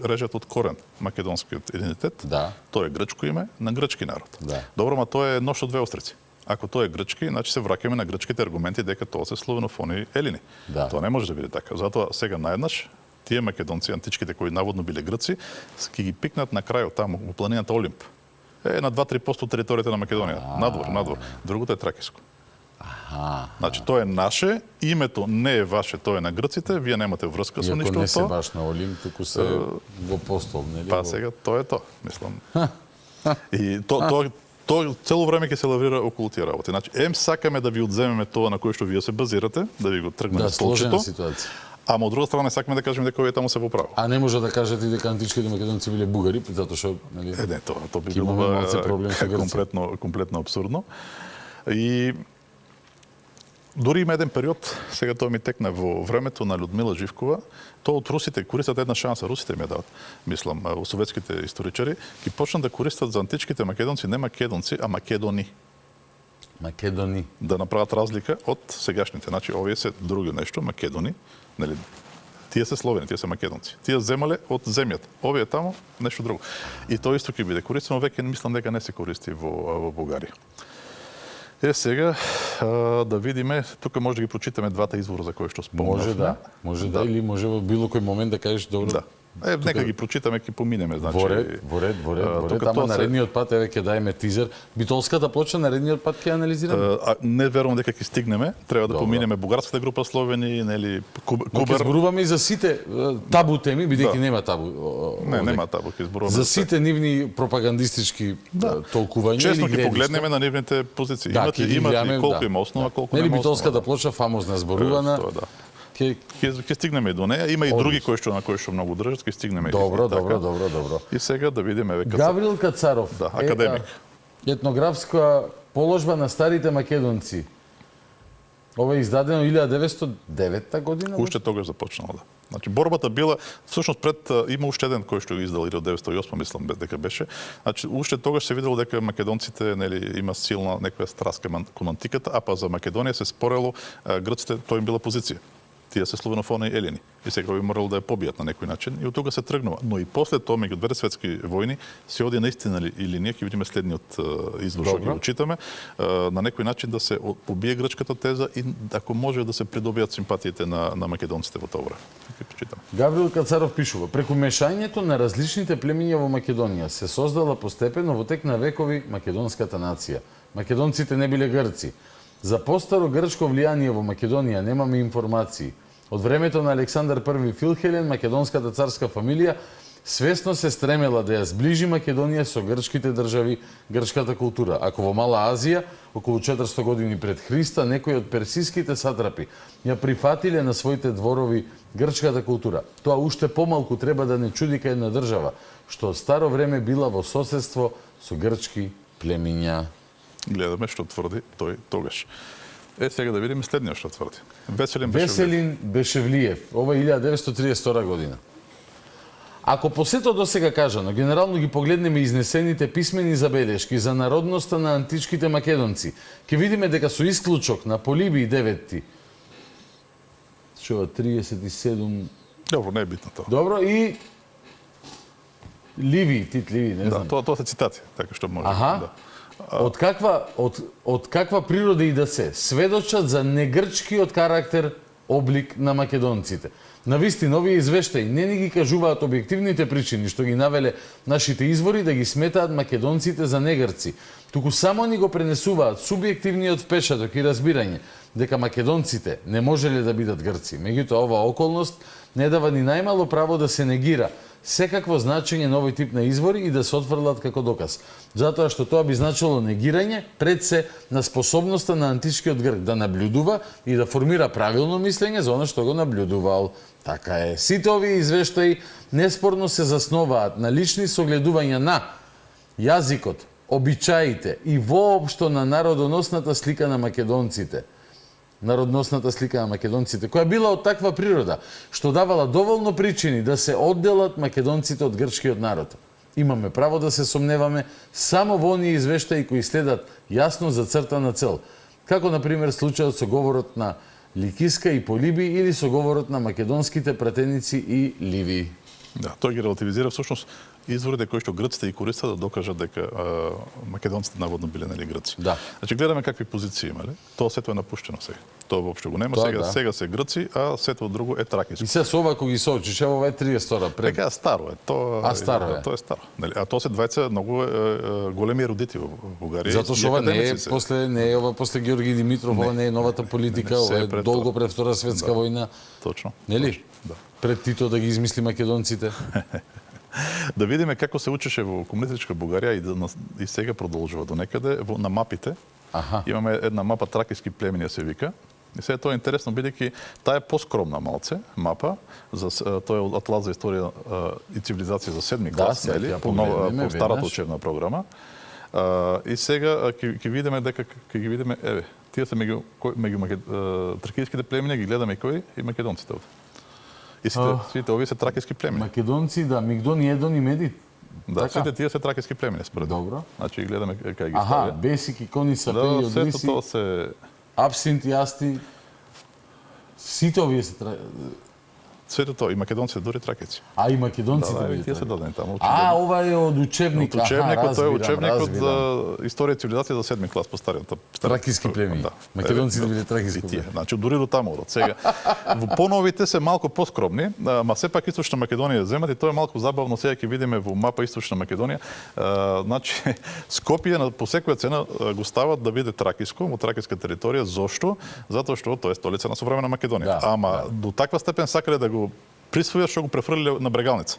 режат од корен македонскиот идентитет. Да. Тоа е грчко име на грчки народ. Да. Добро, ма тоа е нож од две острици. Ако тоа е грчки, значи се враќаме на грчките аргументи дека тоа се славенофони елини. Да. Тоа не може да биде така. Затоа сега наеднаш тие македонци античките кои наводно биле грци, ќе ги пикнат на крајот таму во планината Олимп. На 2-3% територијата на Македонија. Надвор. Другото е тракиско. Значи тоа е наше, името не е ваше, тоа е на грците, вие немате врска со ништо од тоа. Иако не се баш на Олимп, туку се во постол, нели? Па сега тоа е тоа, мислам. И тоа цело време ќе се лаврира околу тие работи. Значи, сакаме да ви одземеме тоа на кое што вие се базирате, да ви го тргнеме столчето. Ама од друга страна сакаме да кажеме дека овие таму се во право. А не може да кажете дека античките македонци биле бугари, затоа што, нели? Не, тоа би било комплетно абсурдно. И дори има еден период, сега тоа ми текна во времето на Людмила Живкова, тоа од русите користат една шанса, русите ми ја дават, мислам, советските историчари, ги почнат да користат за античките македонци не македонци, а македони. Македони. Да направат разлика од сегашните. Значи, овие се друго нешто, македони, нели, Тие се словени, тие се македонци. Тие земале од земјата. Овие таму нешто друго. И тоа исто ќе биде користено, веќе мислам дека не се користи во Бугарија. Сега да видиме, тука може да ги прочитаме двата извора за кои што спомнавме. Може да, или може во било кој момент да кажеш добро. Да. Нека ги прочитаме, ќе поминеме, значи. Во ред. Тама наредниот пат, еве ќе даеме тизер. Битолската плоча наредниот пат ќе анализираме. Не верувам дека ќе стигнеме. Треба да поминеме бугарската група Словени, нели Кубер. Ќе зборуваме и за сите табу теми, бидејќи нема табу. Нема табу, ќе зборуваме за сите нивни пропагандистички толкувања. Честно ќе погледнеме на нивните позиции. Имат ли колку има основа, колку нема основа. Нели Битолската плоча фамозна зборувана. Ќе стигнеме до неја. Има и други на кои што многу држат, ќе стигнеме. Добро. И сега да видиме века. Гаврил Кацаров, академик. Етнографска положба на старите македонци. Ова е издадено 1909 година. Уште тогаш започнало, да. Значи борбата била всушност пред има уште еден кој што го издал 1908, мислам дека беше. Значи уште тогаш се видело дека македонците нели има силна некоја страст кон антиката, а па за Македонија се спорело грците, тоа им била позиција. Тие се славенофони елени и сега би морало да ја побијат на некој начин и од тога се тргнува. Но и после тоа меѓу двете светски војни се оди наистина и линија, ќе видиме следниот извор што ги читаме, на некој начин да се побие грчката теза и ако може да се придобијат симпатиите на македонците во тоа време. Ќе прочитаме. Гаврил Кацаров пишува: преку мешањето на различните племиња во Македонија се создала постепено во тек на векови македонската нација. Македонците не биле грци. За постаро грчко влијание во Македонија немаме информации. Од времето на Александар I Филхелен, македонската царска фамилија свесно се стремела да ја зближи Македонија со грчките држави, грчката култура. Ако во Мала Азија, околу 400 години пред Христа, некои од персиските сатрапи ја прифатиле на своите дворови грчката култура. Тоа уште помалку треба да не чуди кај една држава, што од старо време била во соседство со грчки племиња. Гледаме што тврди тој тогаш. Сега да видиме следниот што тврди. Веселин Бешевлиев. Ова е 1932 година. Ако по сето до сега кажано, генерално ги погледнеме изнесените писмени забелешки за народноста на античките македонци, ќе видиме дека со исклучок на Полиби 9. Шова 37. Добро, не е битно тоа. Добро, и Тит Ливи, не знам. Да, тоа се цитати, така што може. Да. Од каква природа и да се, сведочат за негрчкиот карактер облик на македонците. Навистина, овие извештаи не ни ги кажуваат објективните причини што ги навеле нашите извори да ги сметаат македонците за негрци, туку само ни го пренесуваат субјективниот впечаток и разбирање дека македонците не можеле да бидат грци. Меѓутоа, оваа околност не дава ни најмало право да се негира секакво значење на овој тип на извори и да се отфрлат како доказ. Затоа што тоа би значило негирање пред се на способноста на античкиот грк да наблюдува и да формира правилно мислење за она што го наблюдувал. Така е. Сите овие извештаи неспорно се засноваат на лични согледувања на јазикот, обичаите и воопшто на народоносната слика на македонците. Која била од таква природа, што давала доволно причини да се одделат македонците од грчкиот народ. Имаме право да се сомневаме само во оние извештаи кои следат јасно зацртана цел, како например случајот со говорот на Ликиска и Полиби или со говорот на македонските пратеници и Ливи. Да, тој ги релативизира всушност изворите кои што грците и користат да докажат дека македонците наводно биле нели грци. Да. Значи гледаме какви позиции имале. Тоа сето е напуштено сега. Тоа воопшто го нема сега се грци, а сето друго е тракиско. И се со ова кога ги соочиш, ова е 30 пред. Така старо е. Тоа старо е. Тоа е старо. Нели, а тоа се двајца многу големи ерудити во Бугарија. Затоа што ова не е ова после Георги Димитров, ова не е новата политика, ова е долго пред Втора светска војна. Точно. Нели? Да. Пред Тито да ги измисли македонците. Да видиме како се учеше во комунистичка Бугарија и сега продолжува до некаде на мапите. Имаме една мапа тракиски племиња се вика. И сега тоа е интересно бидејќи таа е поскромна малце мапа тоа е од Атлас за историја и цивилизација за 7-ми клас, нели, по старата учебна програма. И сега ќе видиме дека еве тие се меѓу тракиските племиња ги гледаме кои и македонците овде. И сите овие се тракиски племиња. Македонци, да, Мигдон и Едон и Медит. Да, сите тие се тракиски племиња според. Добро. Значи гледаме кај ги ставија. Бесики, Кони, Сапели, Одриси. Сето тоа се Апсинти, Асти. Сите овие се Сето тоа, и македонците, дури тракици. А и македонците Да, биле тие се така. дадени таму. Ова е од учебник. Од учебникот, тој е разбирам, учебникот за разбирам. историја и цивилизација за 7 клас по стариот. Тракиски племени. Македонците биле тракиски И тие, племени. значи дури до таму одат. Сега во поновите се малку поскромни, ма сепак Источна Македонија земат и тоа е малку забавно сега ќе видиме во мапа Источна Македонија. Значи Скопје по секоја цена го стават да биде тракиско, во тракиска територија. Зошто? Затоа што тоа е столица на современа Македонија. Да, Ама до таква степен сакале да го присвојат што го префрлиле на Брегалница.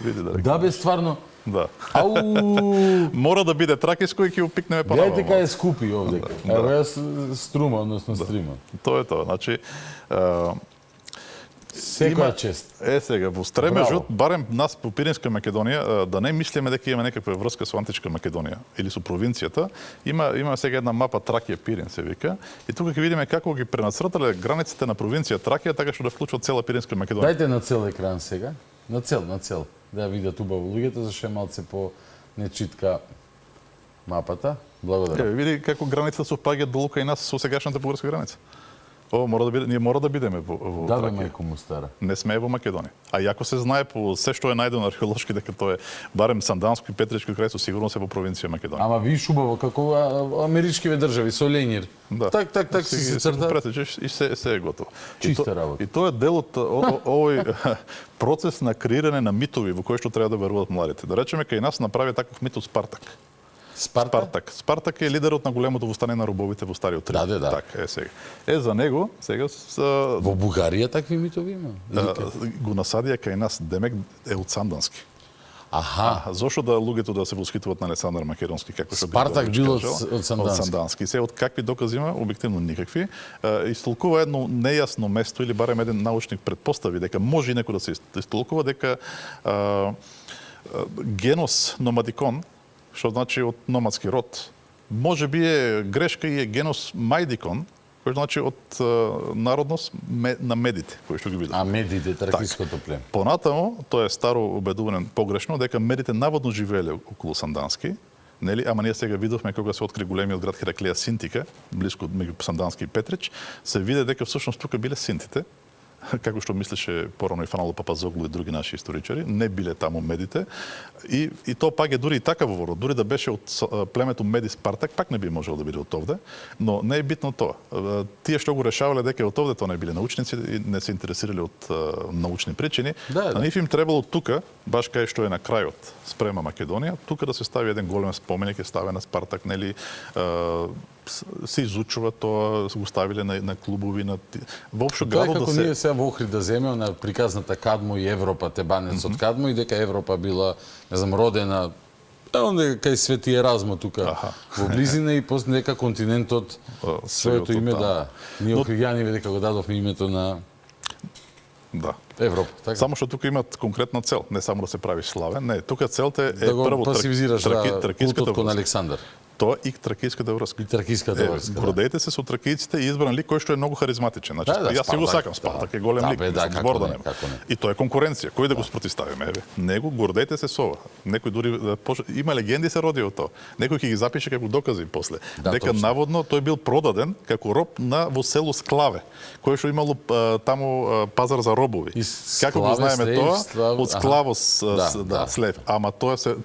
Види да. Да бе, стварно. Да. Ау! Мора да биде тракиско и ќе го пикнеме понаваму. Гледайте кај е скупи овде. Ево ја струма, односно стрима. Тоа е тоа. Значи, Секоја чест. Сега, во стремежот, барем нас по Пиринска Македонија, да не мислиме дека има некаква врска со Античка Македонија или со провинцијата, има сега една мапа Тракија Пирин се вика, и тука ќе видиме како ги пренацртале границите на провинција Тракија така што да вклучува цела Пиринска Македонија. Дајте на цел екран сега. На цел. Да видат убаво луѓето, зашто е малце по нечитка мапата. Благодарам. Види како границата совпаѓа долу кај нас со сегашната бугарска граница. Ова мора да биде, ние мора да бидеме во Да, бе, Тракија. мајко му стара. Не сме во Македонија. А јако се знае по се што е најдено археолошки дека тоа е барем Сандански и Петрички крај со сигурност е во провинција Македонија. Ама виж убаво како америчкиве држави со ленир. Да. Так се црта. Претечеш и се е готово. Чиста работа. И тоа е дел од овој процес на креирање на митови во кој што треба да веруваат младите. Да речеме кај нас направи таков мит од Спартак. Спартак е лидерот на големото востание на робовите во Стариот Рим. Да. Така, сега. За него, сега Во Бугарија такви митови има? го насадија кај нас, демек е од Сандански. Аха. Зошто да луѓето да се восхитуваат на Александар Македонски, како што Спартак бил од од Сандански. Сандански. Се од какви докази има? Објективно никакви. Истолкува едно нејасно место или барем еден научник предпостави дека може и некој да се истолкува дека генос номадикон, што значи од номадски род, може би е грешка и е генос мајдикон, кој значи од народност на медите, кои што ги видат. А медите, тракиското племе. Понатаму, тоа е старо убедување погрешно, дека медите наводно живееле околу Сандански, нели? Ама ние сега видовме кога се откри големиот град Хераклеја Синтика, блиску меѓу Сандански и Петрич, се виде дека всушност тука биле синтите, како што мислеше порано и Фанало Папазоглу и други наши историчари, не биле таму медите. И тоа пак е дури и така во ворот. Дури да беше од племето Меди Спартак, пак не би можел да биде од овде, но не е битно тоа. Тие што го решавале дека од овде, тоа не биле научници и не се интересирале од научни причини. Да. А нив им требало тука, баш кај што е на крајот спрема Македонија, тука да се стави еден голем споменик, е ставен на Спартак, нели, се изучува тоа, го ставиле на клубови, на воопшто Тоа е градот како да се... ние сега во Охрид да земеме на приказната Кадмо и Европа, те банец од Кадмо и дека Европа била, не знам, родена онде кај Свети Еразмо тука во близина и после дека континентот своето име да ние охриѓани дека го дадовме името на Европа, така? Само што тука имат конкретна цел, не само да се прави славен, не, тука целта е да го прво пасивизираш култот кон Александар. Тоа и тракиската врска. И тракиската врска. Гордејте се со тракијците и избран лик кој што е многу харизматичен. Значи, јас си го сакам Спартак, е голем лик, збор да нема. И тоа е конкуренција, кој да го спротивставиме, еве. Него гордејте се со ова. Некој дури има легенди се роди од тоа. Некој ќе ги запише како докази после. Дека наводно тој бил продаден како роб во село Склаве, кој што имало таму пазар за робови. Како го знаеме тоа? Од Склавос, Слев. Ама тоа се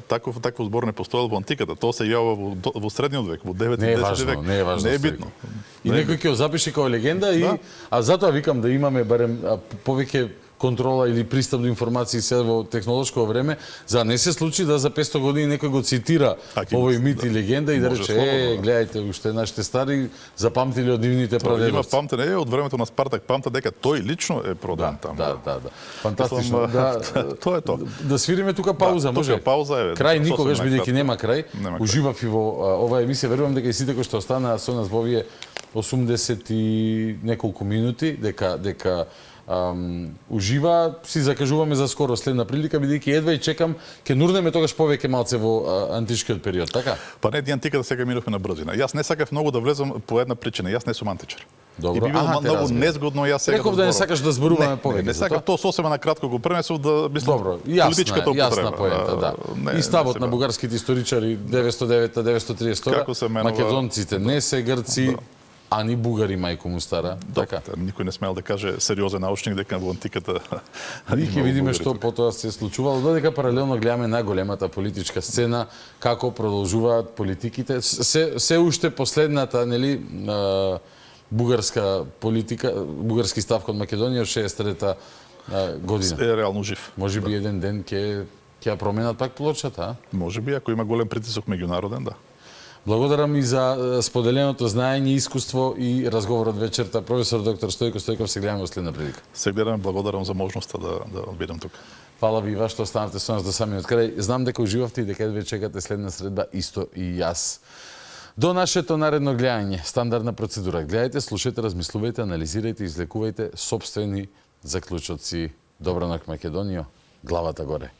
таков збор не постоел во антиката. Тоа се јава во средниот век, во 9 и 10 век. Не е важно. Не е битно. И некој ќе го запише како легенда и а затоа викам да имаме барем повеќе контрола или пристап до информации се во технолошко време, за не се случи да за 500 години некој го цитира овој мит и легенда и да рече гледајте уште нашите стари запамтиле од нивните прадедовци. Има памтене од времето на Спартак, памта дека тој лично е продаден таму. Да. Фантастично. Тоа е тоа. Да свириме тука пауза, може? Тука пауза е. Крај никогаш бидејќи нема крај. Уживав и во оваа емисија, верувам дека и сите кои што останаа со нас во овие 80 и неколку минути, дека ужива, си закажуваме за скоро следна прилика, бидејќи едва и чекам, ќе нурнеме тогаш повеќе малце во античкиот период, така? Па не, антиката сега минавме на брзина. Јас не сакав многу да влезам по една причина, јас не сум античар. Добро. И би било многу незгодно јас сега. Реков да не сакаш да зборуваме повеќе. Не сакам тоа сосема на кратко го пренесов да мислам. Добро, јасна поента, да. И ставот на бугарските историчари 909-932, македонците не се грци. А ни бугари мајко му стара. Така. Никој не смел да каже сериозен научник дека во антиката Ние ќе видиме што потоа се случувало, додека паралелно гледаме на големата политичка сцена како продолжуваат политиките. Се уште последната, нели, бугарска политика, бугарски став кон Македонија 63-та година. Е реално жив. Може би еден ден ќе ја променат пак плочата, а? Може би, ако има голем притисок меѓународен, да. Благодарам и за споделеното знаење, искуство и разговорот вечерта. Професор доктор Стојко Стојков, се гледаме во следна прилика. Се гледаме, благодарам за можноста да бидам тука. Фала ви што останавте со нас до самиот крај. Знам дека уживавте и дека ве чекате следна средба, исто и јас. До нашето наредно гледање, стандардна процедура. Гледајте, слушајте, размислувајте, анализирајте, извлекувајте собствени заклучоци. Добра ноќ, Македонијо, главата горе.